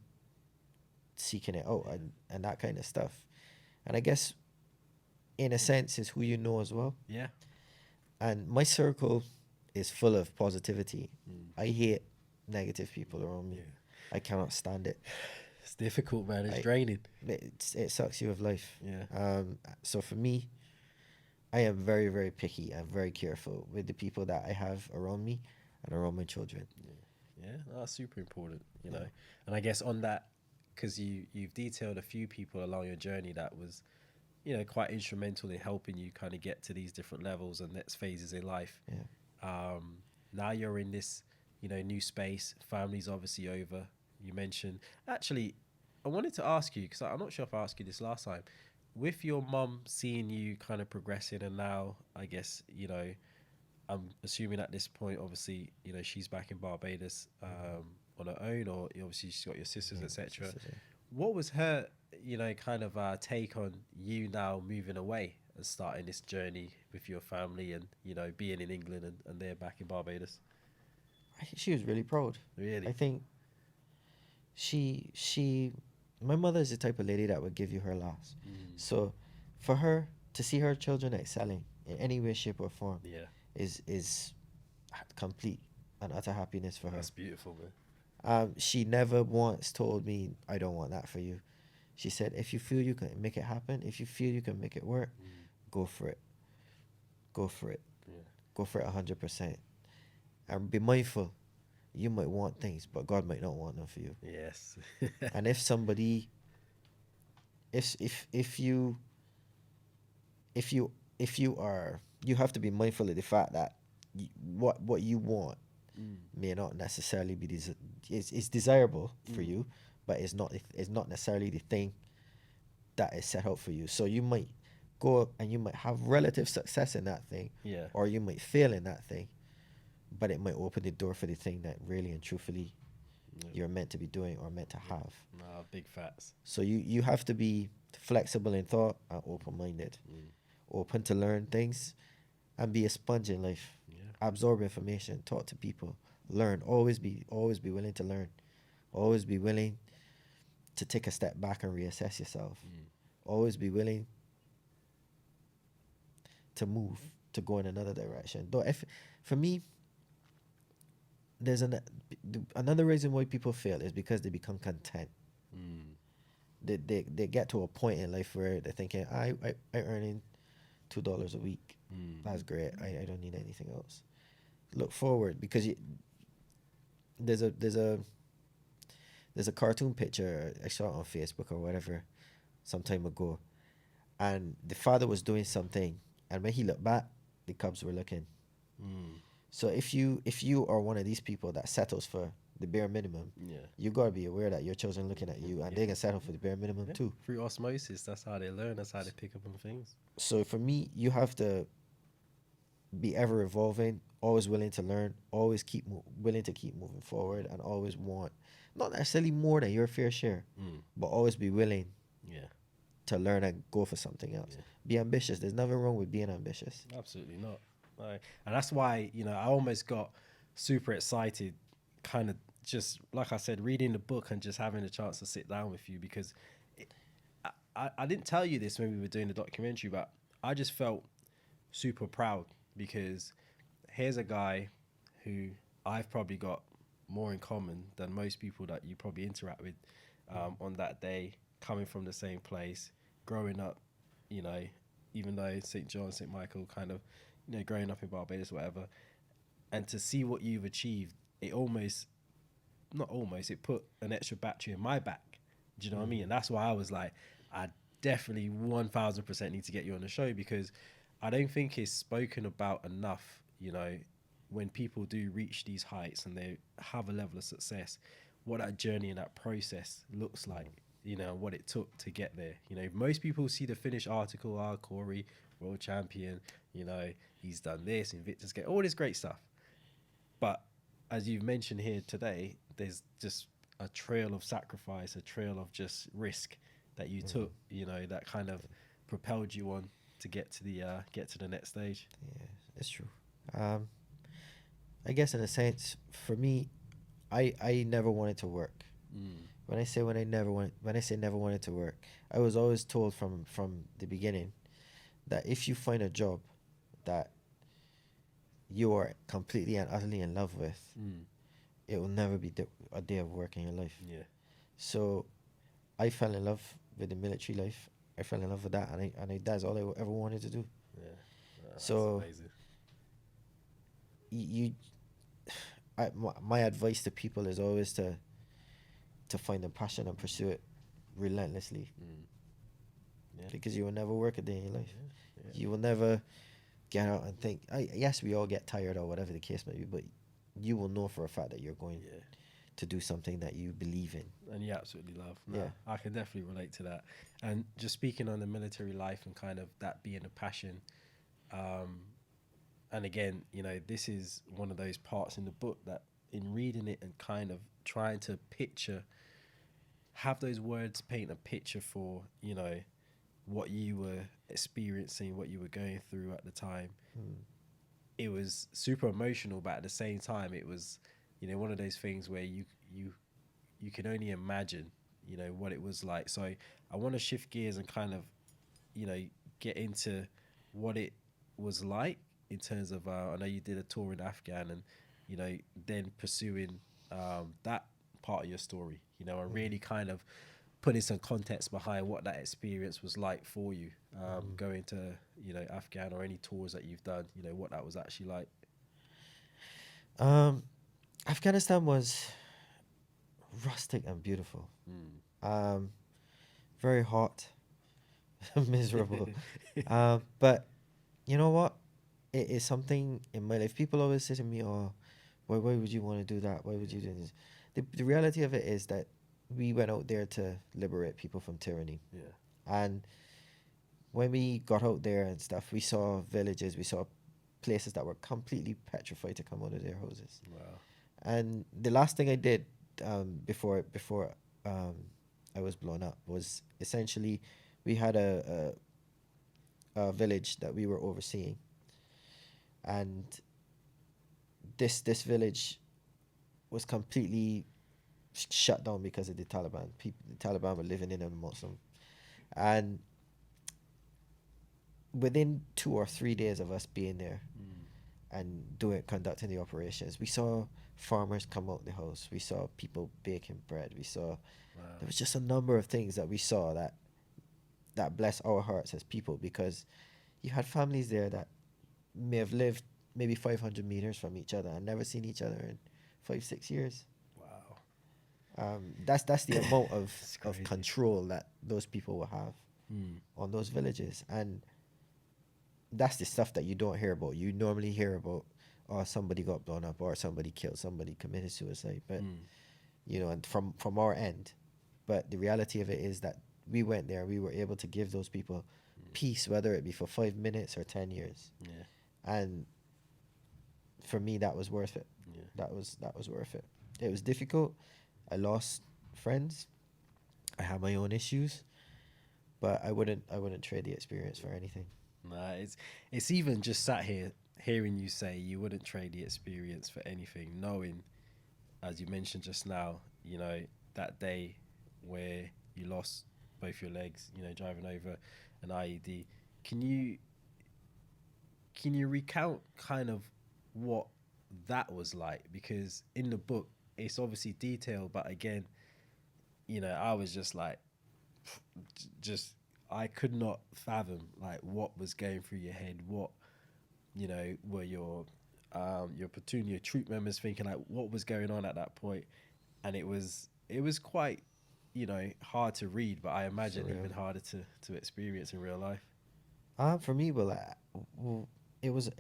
seeking it out and that kind of stuff. And I guess, in a sense, is who you know as well. Yeah. And my circle is full of positivity. I hate negative people around me. I cannot stand it. It's difficult, man. It's draining. It sucks you of life. So for me, I am very, very picky and very careful with the people that I have around me and around my children. That's super important, you know. And I guess on that, because you've detailed a few people along your journey that was, you know, quite instrumental in helping you kind of get to these different levels and next phases in life. Now you're in this, you know, new space. Family's obviously over. You mentioned, actually, I wanted to ask you, because I'm not sure if I asked you this last time, with your mum seeing you kind of progressing, and now I guess, you know, I'm assuming at this point, obviously, you know, she's back in Barbados on her own, or obviously she's got your sisters, etc. What was her, you know, kind of take on you now moving away and starting this journey with your family, and, you know, being in England and they're back in Barbados? I think she was really proud. Really? I think my mother is the type of lady that would give you her last. So for her to see her children excelling in any way, shape or form is complete and utter happiness for her. That's beautiful, man. She never once told me, I don't want that for you. She said, if you feel you can make it happen, if you feel you can make it work, go for it. Go for it. Go for it 100%. And be mindful. You might want things, but God might not want them for you. Yes. And if somebody, if you are, you have to be mindful of the fact that what you want may not necessarily be it's desirable for you, but it's not necessarily the thing that is set out for you. So you might go and you might have relative success in that thing, or you might fail in that thing, but it might open the door for the thing that really and truthfully you're meant to be doing or meant to have. Big facts. So you have to be flexible in thought and open-minded, open to learn things, and be a sponge in life. Absorb information, talk to people, learn. Always be willing to learn. Always be willing to take a step back and reassess yourself. Always be willing to move, to go in another direction. Though, for me, there's another reason why people fail is because they become content. they get to a point in life where they're thinking, I earning $2 a week. That's great. I don't need anything else. Look forward, because there's a cartoon picture I saw on Facebook or whatever some time ago, and the father was doing something, and when he looked back, the cubs were looking. So if you are one of these people that settles for the bare minimum, you gotta be aware that your children looking at you, and they can settle for the bare minimum too. Through osmosis, that's how they learn. That's how they pick up on things. So for me, you have to be ever evolving, always willing to learn, always willing to keep moving forward, and always want not necessarily more than your fair share, but always be willing to learn and go for something else. Be ambitious. There's nothing wrong with being ambitious. Absolutely not. And that's why, I almost got super excited, kind of just, like I said, reading the book and just having a chance to sit down with you, because I didn't tell you this when we were doing the documentary, but I just felt super proud, because here's a guy who I've probably got more in common than most people that you probably interact with on that day, coming from the same place, growing up, even though St. John, St. Michael, kind of, growing up in Barbados, whatever, and to see what you've achieved, it put an extra battery in my back. Do you know what I mean? And that's why I was like, I definitely 1000% need to get you on the show, because I don't think it's spoken about enough, when people do reach these heights and they have a level of success, what that journey and that process looks like, what it took to get there. Most people see the finished article, Corrie, world champion, he's done this, Invictus Gate, all this great stuff. But as you've mentioned here today, there's just a trail of sacrifice, a trail of just risk that you took, that kind of propelled you on to get to the next stage. Yeah, it's true. I guess in a sense, for me, I never wanted to work. When I say never wanted to work, I was always told from the beginning that if you find a job that you are completely and utterly in love with, it will never be a day of work in your life. Yeah. So I fell in love with the military life. I fell in love with that, and that's all I ever wanted to do. Yeah. That's so amazing. My advice to people is always to find a passion and pursue it relentlessly. Because you will never work a day in your life. You will never get out and think. Yes, we all get tired or whatever the case may be, but you will know for a fact that you're going to do something that you believe in and you absolutely love. I can definitely relate to that. And just speaking on the military life and kind of that being a passion, and again, this is one of those parts in the book that, in reading it and kind of trying to have those words paint a picture for, what you were experiencing, what you were going through at the time. It was super emotional, but at the same time, it was, one of those things where you can only imagine, what it was like. So I want to shift gears and kind of, get into what it was like in terms of, I know you did a tour in Afghan and, then pursuing that part of your story, and really kind of putting some context behind what that experience was like for you, going to, Afghan or any tours that you've done, what that was actually like. Afghanistan was rustic and beautiful. Very hot, miserable. But you know what? It is something in my life. People always say to me, "Oh, why would you want to do that? Why would you do this?" The reality of it is that we went out there to liberate people from tyranny. Yeah. And when we got out there and stuff, we saw villages, we saw places that were completely petrified to come out of their houses. Wow. And the last thing I did before I was blown up was essentially we had a village that we were overseeing, and this village was completely shut down because of the Taliban. The Taliban were living in a Muslim, and within 2 or 3 days of us being there, and conducting the operations. We saw farmers come out the house. We saw people baking bread. We saw there was just a number of things that we saw that bless our hearts as people, because you had families there that may have lived maybe 500 meters from each other and never seen each other in 5-6 years. Wow. That's the amount of crazy. control that those people will have on those villages. And that's the stuff that you don't hear about. You normally hear about, oh, somebody got blown up, or somebody killed, somebody committed suicide. But you know, and from our end, but the reality of it is that we went there, we were able to give those people peace, whether it be for 5 minutes or 10 years. Yeah. And for me, that was worth it. Yeah. That was worth it. It was difficult. I lost friends. I had my own issues, but I wouldn't trade the experience for anything. Nah, it's even just sat here hearing you say you wouldn't trade the experience for anything, knowing, as you mentioned just now, you know, that day where you lost both your legs, you know, driving over an IED. Can you recount kind of what that was like? Because in the book it's obviously detailed, but again, you know, I was just like, I could not fathom like what was going through your head. What, you know, were your platoon, your troop members thinking, like what was going on at that point? And it was quite, you know, hard to read, but I imagine even harder to experience in real life. For me, it was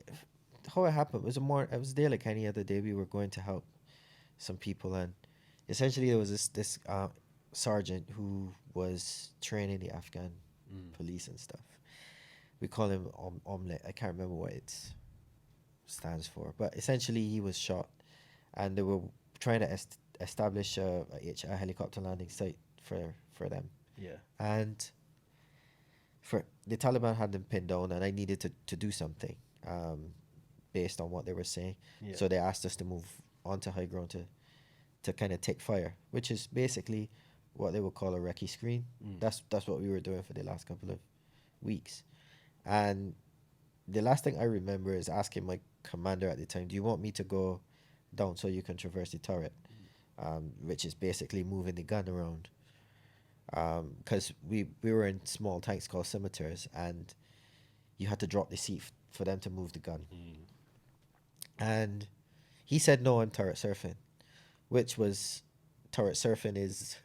how it happened. It was there like any other day. We were going to help some people, and essentially there was this sergeant who was training the Afghan police and stuff. We call him Omelette. I can't remember what it stands for, but essentially he was shot, and they were trying to establish a helicopter landing site for them. Yeah. And for the Taliban had them pinned down, and I needed to do something based on what they were saying. Yeah. So they asked us to move onto high ground to kind of take fire, which is basically what they would call a recce screen. That's what we were doing for the last couple of weeks. And the last thing I remember is asking my commander at the time, do you want me to go down so you can traverse the turret? Which is basically moving the gun around. Because we were in small tanks called scimitars, and you had to drop the seat for them to move the gun. And he said, no, I'm turret surfing, which was, turret surfing is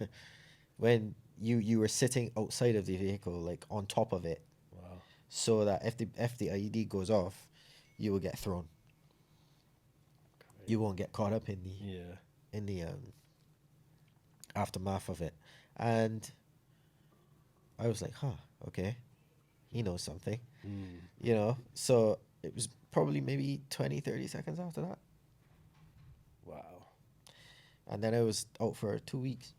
when you were sitting outside of the vehicle, like on top of it. Wow. So that if the IED goes off, you will get thrown. You won't get caught up in the aftermath of it. And I was like, okay, he knows something, you know. So it was probably maybe 20-30 seconds after that. Wow. And then I was out for 2 weeks.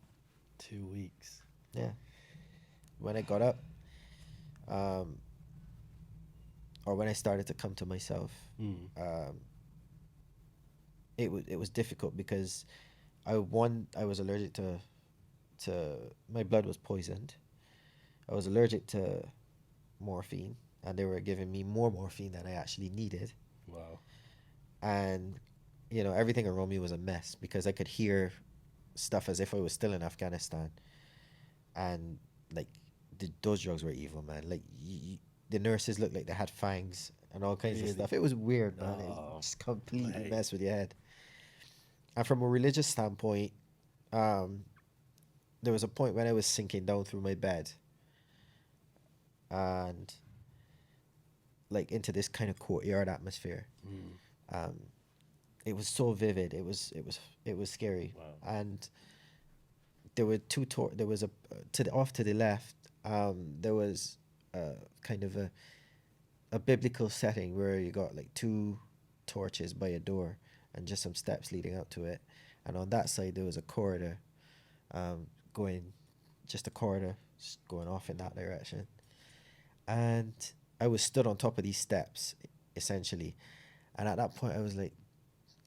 2 weeks. Yeah. When I got up, or when I started to come to myself, it was difficult because I was allergic to my blood was poisoned. I was allergic to morphine, and they were giving me more morphine than I actually needed. Wow. And you know, everything around me was a mess because I could hear stuff as if I was still in Afghanistan. And like those drugs were evil, man. Like the nurses looked like they had fangs and all kinds of stuff. It was weird, man. It just completely messed with your head. And from a religious standpoint, there was a point when I was sinking down through my bed and like into this kind of courtyard atmosphere. It was so vivid. It was scary. Wow. And there were there was off to the left. There was kind of a biblical setting where you got like 2 torches by a door and just some steps leading up to it. And on that side there was a corridor, going off in that direction. And I was stood on top of these steps, essentially. And at that point I was like,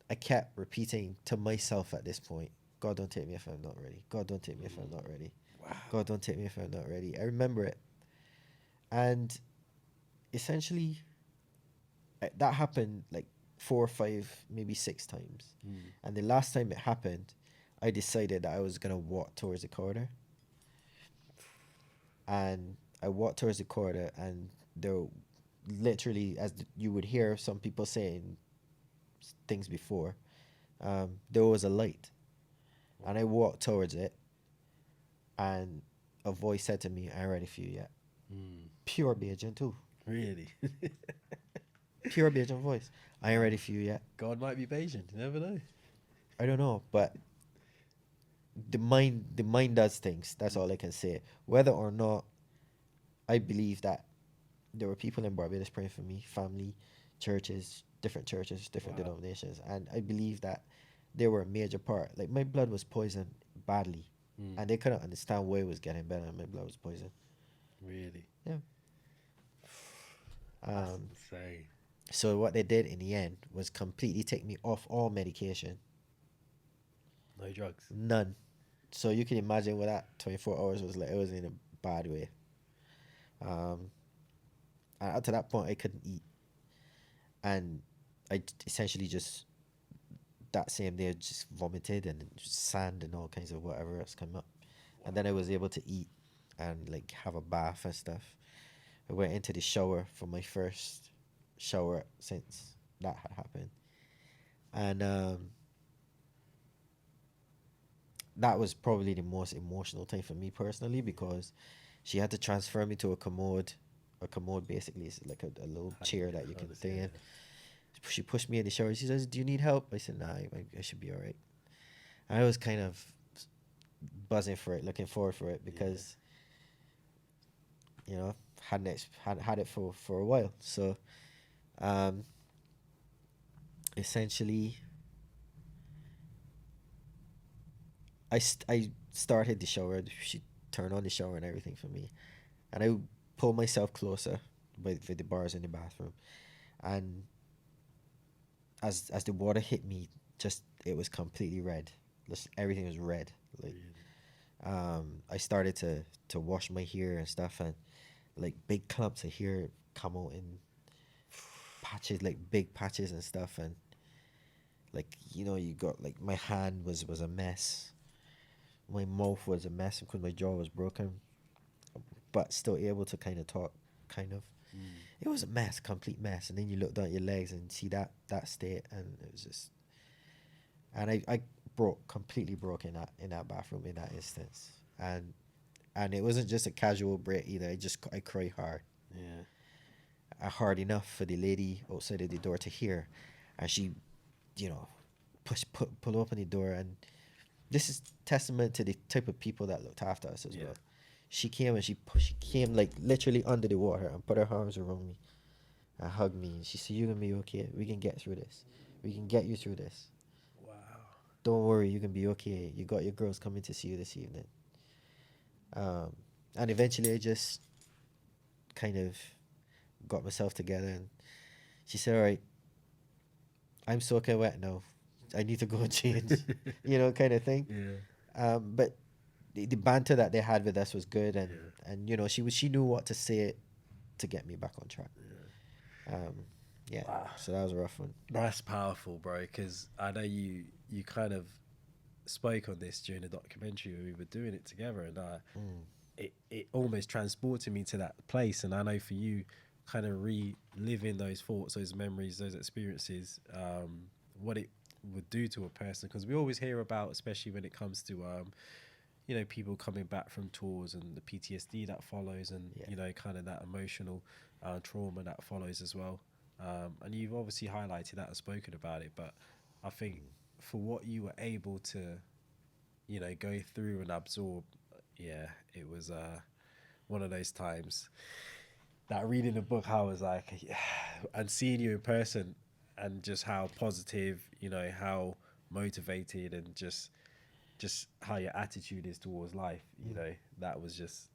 I kept repeating to myself at this point, God, don't take me if I'm not ready. God, don't take me if I'm not ready. Wow. God, don't take me if I'm not ready. I remember it. And essentially, that happened like 4 or 5, maybe 6 times. And the last time it happened, I decided that I was gonna walk towards the corridor. And I walked towards the corridor, and there, literally, you would hear some people saying things before, there was a light, and I walked towards it, and a voice said to me, "I ain't ready for you yet." Pure Bajan too. Really? Pure Bajan voice. "I ain't ready for you yet." God might be Bajan. You never know. I don't know, but the mind does things. That's all I can say. Whether or not I believe that there were people in Barbados praying for me, family, churches, different denominations, and I believe that they were a major part. Like, my blood was poisoned badly, and they couldn't understand why it was getting better and my blood was poisoned. Really? Yeah. That's insane. So what they did in the end was completely take me off all medication. No drugs? None. So you can imagine what that 24 hours was like. It was in a bad way. And up to that point, I couldn't eat. And I essentially just, that same day, just vomited and just sand and all kinds of whatever else came up. And then I was able to eat and like have a bath and stuff. I went into the shower for my first shower since that had happened. And that was probably the most emotional time for me personally, because she had to transfer me to a commode. A commode basically is like a little chair that you can stay in. She pushed me in the shower. She says, "Do you need help?" I said, "Nah, I should be all right." And I was kind of buzzing for it, looking forward for it, because you know, had it for a while. So essentially I started the shower. She turned on the shower and everything for me, and I pulled myself closer with the bars in the bathroom, and as the water hit me, just, it was completely red. Just everything was red. Like, I started to wash my hair and stuff, and like big clumps of hair come out in patches, like big patches and stuff, and like, you know, you got like, my hand was a mess. My mouth was a mess because my jaw was broken, but still able to kind of talk, kind of. It was a mess, complete mess. And then you look down at your legs and see that state, and it was just, and I completely broke in that bathroom in that instance, and it wasn't just a casual break either. I cried hard. Yeah. Hard enough for the lady outside of the door to hear, and she, you know, pull open the door, and this is testament to the type of people that looked after us as well. She came and she came like literally under the water and put her arms around me and hugged me, and she said, "You're gonna be okay. We can get through this. We can get you through this. Wow. Don't worry, you can be okay. You got your girls coming to see you this evening." And eventually I just kind of got myself together, and she said, "All right, I'm soaking wet now. I need to go and change," you know, kind of thing. Yeah. But the banter that they had with us was good, and you know, she knew what to say to get me back on track. Yeah. Wow. So that was a rough one. That's powerful, bro, because I know you kind of spoke on this during the documentary when we were doing it together, and it almost transported me to that place. And I know for you, kind of reliving those thoughts, those memories, those experiences, what it would do to a person, because we always hear about, especially when it comes to you know, people coming back from tours and the PTSD that follows, and you know, kind of that emotional trauma that follows as well. And you've obviously highlighted that and spoken about it, but I think for what you were able to, you know, go through and absorb, it was one of those times that reading the book, I was like, and seeing you in person, and just how positive, you know, how motivated, and just how your attitude is towards life, you know, that was just,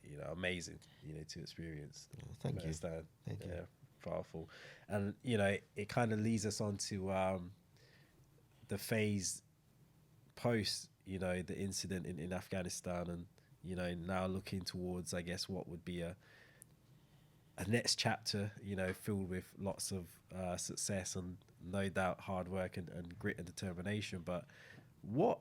you know, amazing, you know, to experience. Thank you. Thank you. Powerful. And, you know, it kind of leads us on to the phase post, you know, the incident in Afghanistan, and, you know, now looking towards, I guess, what would be a a next chapter, you know, filled with lots of success and no doubt hard work and grit and determination. But what,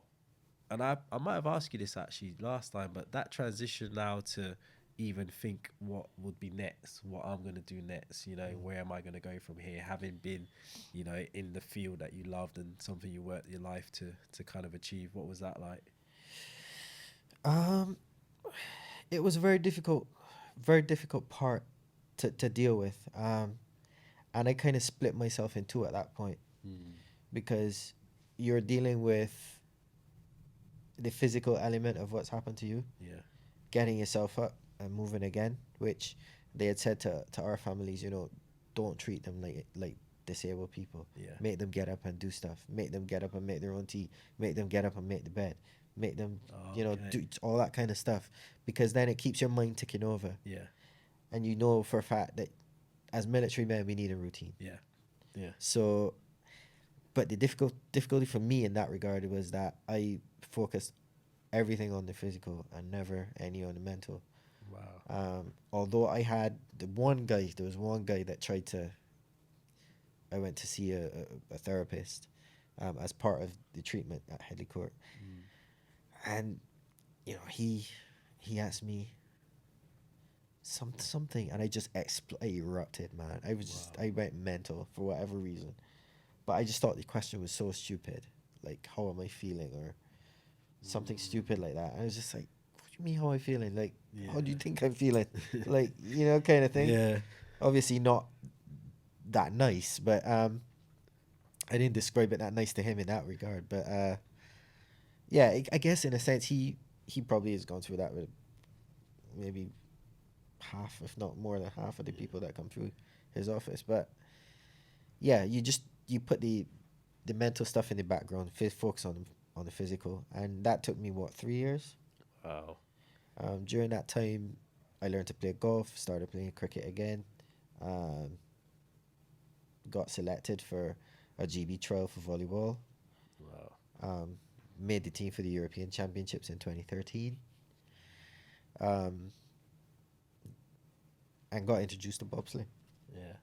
and I might have asked you this actually last time, but that transition now to even think what would be next, what I'm going to do next, you know, where am I going to go from here, having been, you know, in the field that you loved and something you worked your life to kind of achieve. What was that like? Um, it was a very difficult part to deal with. And I kind of split myself in two at that point Mm. because you're dealing with the physical element of what's happened to you, Yeah. getting yourself up and moving again, which they had said to our families, you know, don't treat them like disabled people. Yeah. Make them get up and do stuff. Make them get up and make their own tea. Make them get up and make the bed. Make them, you know, Okay. do all that kind of stuff, because then it keeps your mind ticking over, Yeah. and you know for a fact that as military men we need a routine. Yeah. Yeah. So, but the difficulty for me in that regard was that I focused everything on the physical and never any on the mental. Wow. Although there was one guy that tried to. I went to see a therapist as part of the treatment at Headley Court, Mm. and you know he asked me something, and I just I erupted, man. I was just Wow. I went mental for whatever reason, but I just thought the question was so stupid, like how am I feeling or something stupid like that. I was just like, what do you mean how am I feeling? Like, how do you Yeah. think I'm feeling? Like, you know, kind of thing. Yeah. Obviously not that nice, but I didn't describe it that nice to him in that regard. But yeah, I guess in a sense he probably has gone through that with maybe half, if not more than half of the people that come through his office. But yeah, you put the mental stuff in the background, focus on the physical, and that took me what 3 years. Wow. During that time, I learned to play golf, started playing cricket again, um, got selected for a GB trial for volleyball, Wow. made the team for the European Championships in 2013, um, and got introduced to bobsleigh. Yeah.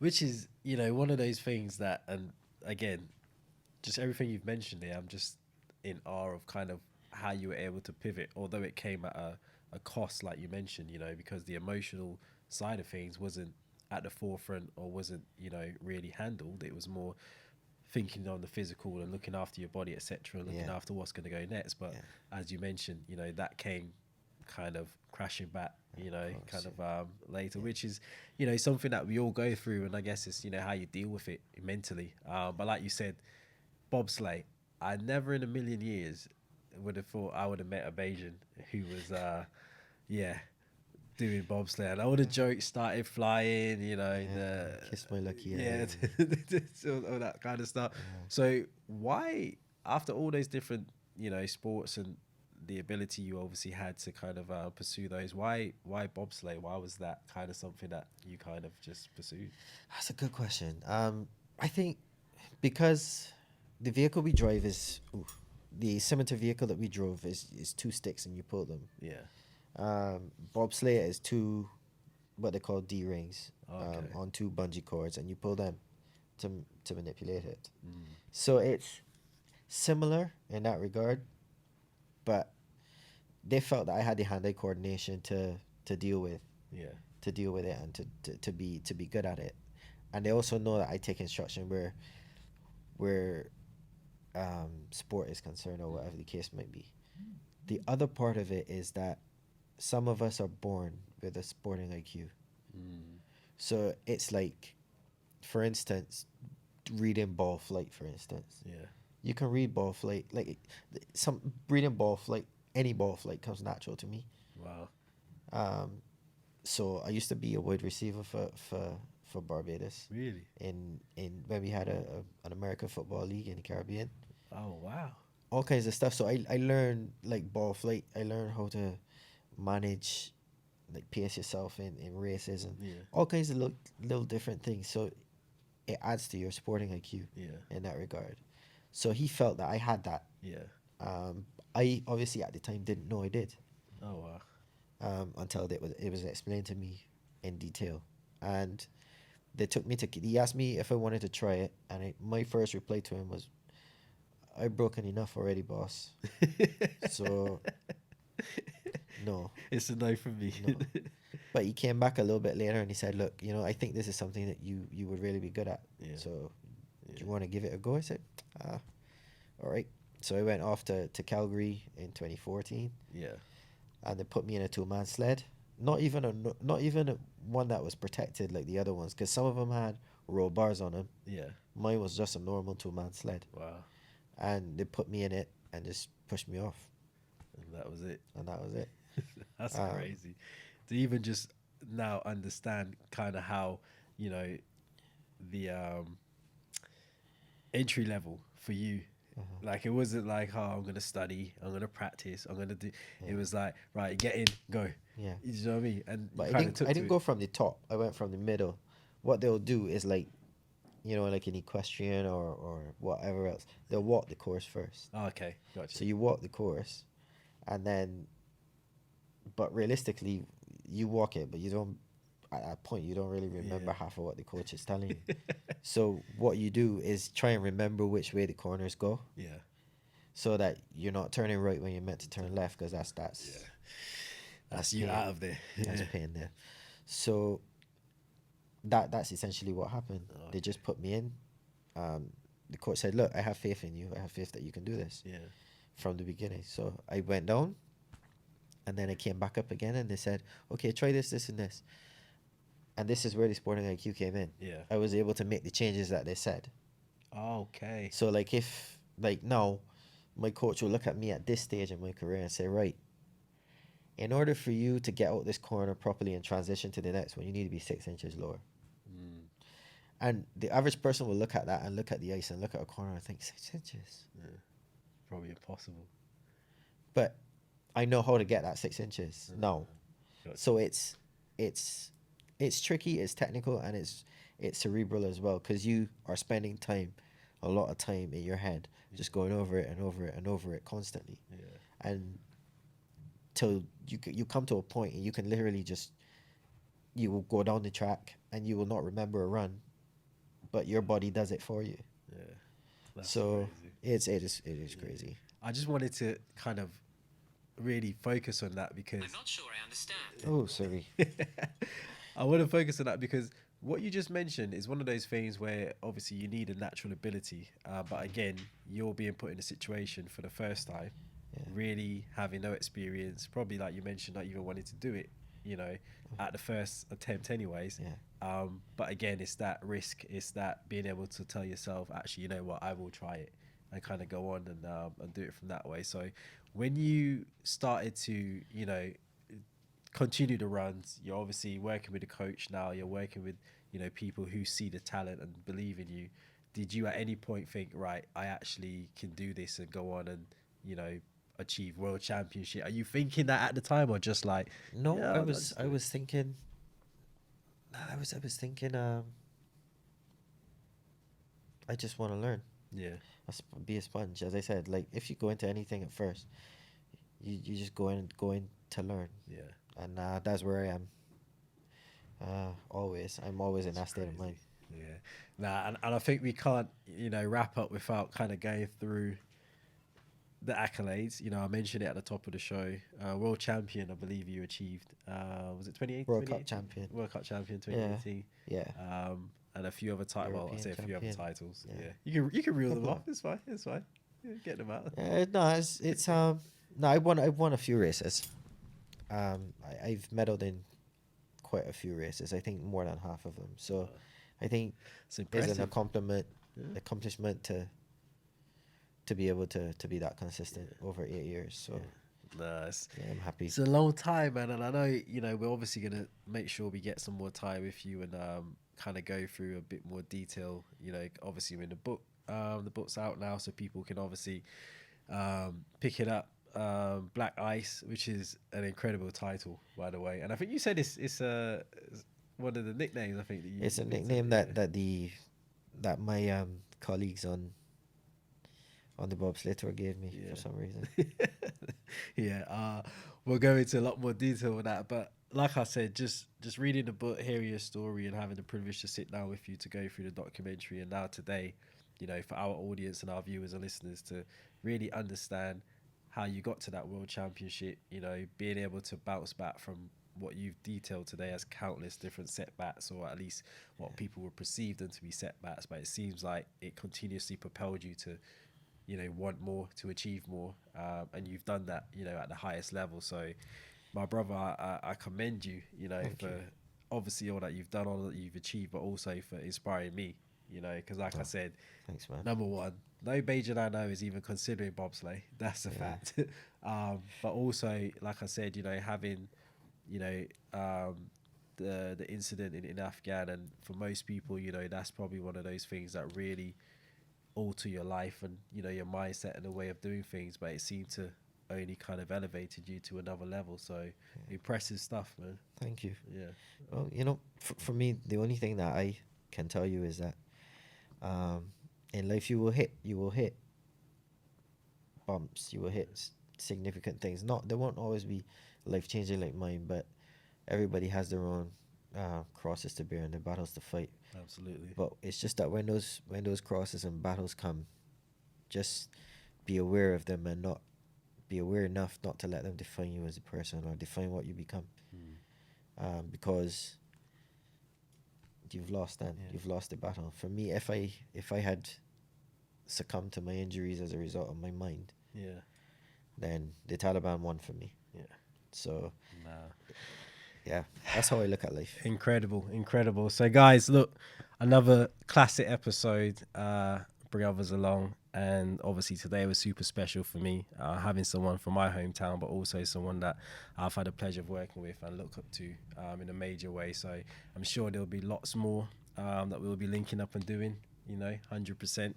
Which is, you know, one of those things that, and again, just everything you've mentioned there, I'm just in awe of kind of how you were able to pivot, although it came at a cost, like you mentioned, you know, because the emotional side of things wasn't at the forefront or wasn't, you know, really handled. It was more thinking on the physical and looking after your body, etc., and looking Yeah, after what's going to go next. But yeah, as you mentioned, you know, that came kind of crashing back, you know, of course, kind of later, which is, you know, something that we all go through, and I guess it's, you know, how you deal with it mentally. But like you said, bobsleigh, I never in a million years would have thought I would have met a Bajan who was, yeah, doing bobsleigh, and all the jokes started flying, you know, yeah. the Kiss my lucky yeah, eye. all that kind of stuff. Yeah. So why, after all those different, you know, sports and the ability you obviously had to kind of pursue those, why bobsleigh? Why was that kind of something that you kind of just pursued? That's a good question. I think because the vehicle we drive is the scimitar vehicle that we drove is two sticks and you pull them. Yeah. Bobsleigh is two what they call D rings Okay. on two bungee cords, and you pull them to manipulate it. Mm. So it's similar in that regard, but they felt that I had the hand-eye coordination to deal with Yeah. it and to be good at it. And they also know that I take instruction where sport is concerned or whatever the case might be. The other part of it is that some of us are born with a sporting IQ. Mm. So it's like, for instance, reading ball flight, for instance. Yeah. You can read ball flight, like some reading ball flight, any ball flight comes natural to me. Wow. So I used to be a wide receiver for Barbados Really? in when we had an American football league in the Caribbean. Oh wow. All kinds of stuff. So I learned like ball flight. I learned how to manage, like pace yourself in races and Yeah. all kinds of little different things. So it adds to your sporting IQ Yeah. in that regard. So he felt that I had that. Yeah. I obviously at the time didn't know I did Oh wow. until it was explained to me in detail. and they took me to. He asked me if I wanted to try it, and my first reply to him was, "I've broken enough already, boss." So no, It's a no from me. no. But he came back a little bit later and he said, "Look, I think this is something that you would really be good at. Yeah. So do you want to give it a go?" I said, all right. So I went off to Calgary in 2014, Yeah. and they put me in a 2-man sled. Not even a one that was protected like the other ones, because some of them had roll bars on them. Yeah. Mine was just a normal 2-man sled, Wow. and they put me in it and just pushed me off, And that was it. and that was it. That's crazy. To even just now understand kind of how, the entry level for you. Like, it wasn't like, oh, I'm gonna study, I'm gonna practice, I'm gonna do. It was like, right, get in, go. Yeah. You know what I mean? And But I didn't go from the top. I went from the middle. What they'll do is like, like an equestrian or whatever else. They'll walk the course first. Oh, okay, gotcha. So you walk the course, and then, but realistically, you walk it, but you don't. At that point, you don't really remember half of what the coach is telling you. So what you do is try and remember which way the corners go. Yeah. So that you're not turning right when you're meant to turn left, because that's you pain. out of there. That's pain there. So that's essentially what happened. Oh, They just put me in. The coach said, "Look, I have faith in you. I have faith that you can do this." Yeah. From the beginning. So I went down, and then I came back up again, and they said, "Okay, try this, this, and this." And this is where the sporting IQ came in. Yeah. I was able to make the changes that they said. Okay. So now, my coach will look at me at this stage in my career and say, "Right, in order for you to get out this corner properly and transition to the next one, you need to be 6 inches lower." And the average person will look at that and look at the ice and look at a corner and think, 6 inches? Yeah. Probably impossible. But I know how to get that 6 inches now. Gotcha. So it's tricky, it's technical, and it's cerebral as well, because you are spending a lot of time in your head, just going over it and over it and over it constantly. Yeah. And till you come to a point and you can literally you will go down the track and you will not remember a run, but your body does it for you. Yeah. That's So crazy. it is crazy. I just wanted to kind of really focus on that because I'm not sure I understand. Oh, sorry. I want to focus on that because what you just mentioned is one of those things where obviously you need a natural ability, but again, you're being put in a situation for the first time, really having no experience, probably like you mentioned, not even wanting to do it, at the first attempt anyways. Yeah. But again, it's that risk, it's that being able to tell yourself, actually, you know what, I will try it, and kind of go on and do it from that way. So when you started to, continue the runs, you're obviously working with a coach now, you're working with, people who see the talent and believe in you. Did you at any point think, right, I actually can do this and go on and, achieve world championship? Are you thinking that at the time, or just like, No, yeah, I was thinking I was thinking I just want to learn. yeah, Be a sponge, as I said. Like, if you go into anything at first, you just go in to learn. yeah, And that's where I am. Always, I'm always in that state of mind. yeah. Nah, and I think we can't, wrap up without kind of going through the accolades. I mentioned it at the top of the show. World champion, I believe you achieved. Was it 2018? World Cup champion. World Cup champion 2018. Yeah. And a few other titles. Well, I say a few other European titles. champion. Yeah. You can reel them Couple off. It's fine. It's fine. Yeah, get them out. No, it's no. I've won a few races. I've medaled in quite a few races. I think more than half of them. So, I think It's it's impressive. an accomplishment to be able to be that consistent over 8 years. So Nice. yeah, I'm happy. It's a long time, man, and I know, we're obviously gonna make sure we get some more time with you and kind of go through a bit more detail. Obviously in the book, the book's out now, so people can obviously pick it up. Black Ice, which is an incredible title, by the way, and I think you said it's one of the nicknames. I think that you. It's a nickname that my colleagues on the Bobsleigh tour gave me for some reason. Yeah, we'll go into a lot more detail on that. But like I said, just reading the book, hearing your story, and having the privilege to sit down with you to go through the documentary, and now today, for our audience and our viewers and listeners to really understand how you got to that world championship, being able to bounce back from what you've detailed today as countless different setbacks, or at least what people would perceive them to be setbacks, but it seems like it continuously propelled you to want more, to achieve more, and you've done that at the highest level. So my brother, I commend you, Thank for you. obviously all that you've done, all that you've achieved, but also for inspiring me, because like I Oh, said, thanks, man. number one, no Bajan I know is even considering bobsleigh. That's a Yeah. fact. But also, like I said, having, you know, um, the incident in Afghan, and for most people, that's probably one of those things that really alter your life and your mindset and the way of doing things. But it seemed to only kind of elevated you to another level. So impressive stuff, man. Thank you. Yeah. Well, for me, the only thing that I can tell you is that um, in life you will hit bumps, you will hit significant things. Not They won't always be life changing like mine, but everybody has their own crosses to bear and their battles to fight. Absolutely. But it's just that when those crosses and battles come, just be aware of them and not be aware enough not to let them define you as a person or define what you become. Because you've lost then. Yeah. You've lost the battle. For me, if I had succumbed to my injuries as a result of my mind, Yeah. then the Taliban won for me. Yeah. So Nah. yeah, that's how I look at life. Incredible. So guys, look, another classic episode. Bring others along, and obviously today was super special for me, having someone from my hometown, but also someone that I've had the pleasure of working with and look up to in a major way. So I'm sure there'll be lots more that we'll be linking up and doing. 100%.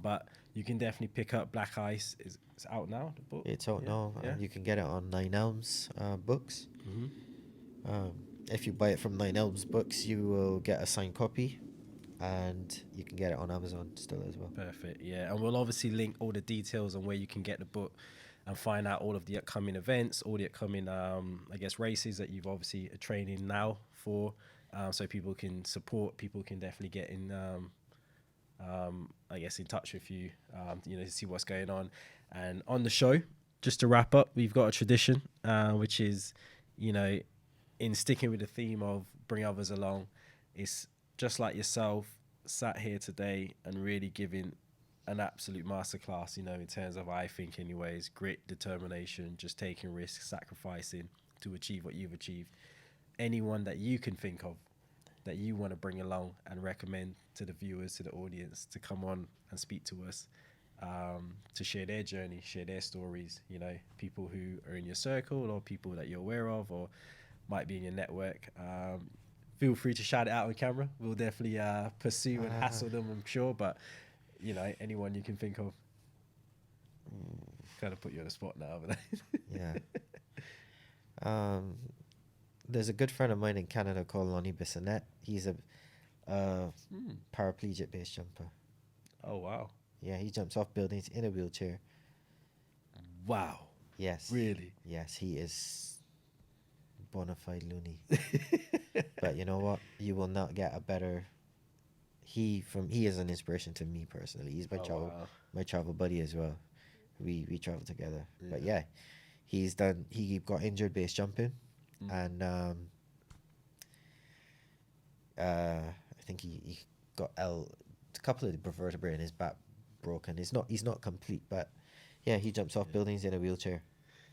But you can definitely pick up Black Ice. It's out now. The book. It's out now. Yeah. You can get it on Nine Elms Books. Mm-hmm. If you buy it from Nine Elms Books, you will get a signed copy, and you can get it on Amazon still as well. Perfect. Yeah, and we'll obviously link all the details on where you can get the book and find out all of the upcoming events, all the upcoming, I guess, races that you've obviously training now for, so people can support. People can definitely get in, I guess, in touch with you, to see what's going on. And on the show, just to wrap up, we've got a tradition, which is, in sticking with the theme of bring others along, it's just like yourself sat here today and really giving an absolute masterclass, in terms of, I think anyways, grit, determination, just taking risks, sacrificing to achieve what you've achieved. Anyone that you can think of that you want to bring along and recommend to the viewers, to the audience, to come on and speak to us, to share their journey, share their stories, people who are in your circle or people that you're aware of or might be in your network. Feel free to shout it out on camera. We'll definitely pursue and hassle them, I'm sure. But, anyone you can think of. Kind of put you on the spot now, but Yeah. There's a good friend of mine in Canada called Lonnie Bissonnette. He's a paraplegic base jumper. Oh, wow. Yeah, he jumps off buildings in a wheelchair. Wow. Yes. Really? Yes, he is bona fide loony. But you know what? You will not get a better. He is an inspiration to me personally. He's my travel buddy as well. We travel together. Yeah. But yeah, he got injured base jumping, and I think he got a couple of the vertebrae in his back broken. He's not complete, but yeah, he jumps off buildings in a wheelchair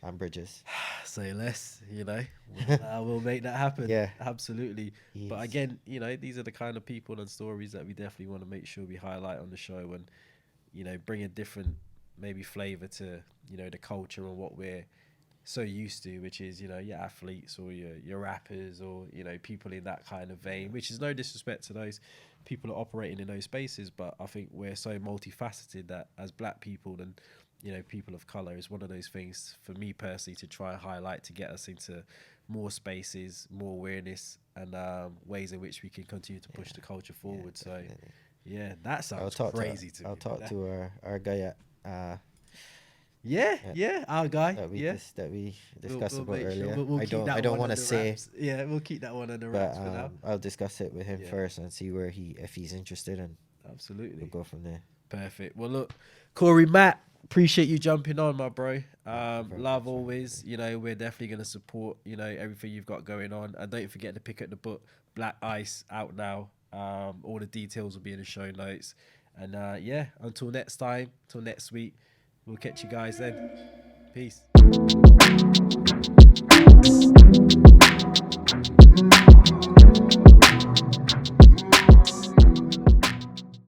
and bridges. Say less, we'll make that happen. Yeah, absolutely. But again, these are the kind of people and stories that we definitely want to make sure we highlight on the show, and bring a different maybe flavor to the culture and what we're so used to, which is your athletes or your rappers or people in that kind of vein, which is no disrespect to those people that are operating in those spaces, but I think we're so multifaceted that as black people and people of color is one of those things for me personally to try and highlight, to get us into more spaces, more awareness, and ways in which we can continue to push the culture forward. So that sounds crazy to me. I'll talk to our guy at Yeah, yeah, our guy. Yeah, that we discussed about make earlier. we'll keep that I don't one want to under say, wraps. Yeah, we'll keep that one under but wraps for now. I'll discuss it with him Yeah, first and see where if he's interested, and we'll absolutely. go from there. Perfect. Well, look, Corey, Matt, appreciate you jumping on, my bro. very Love much, always. You know, we're definitely gonna support. You know, everything you've got going on, and don't forget to pick up the book Black Ice out now. All the details will be in the show notes. And yeah, until next time, till next week, we'll catch you guys then. Peace.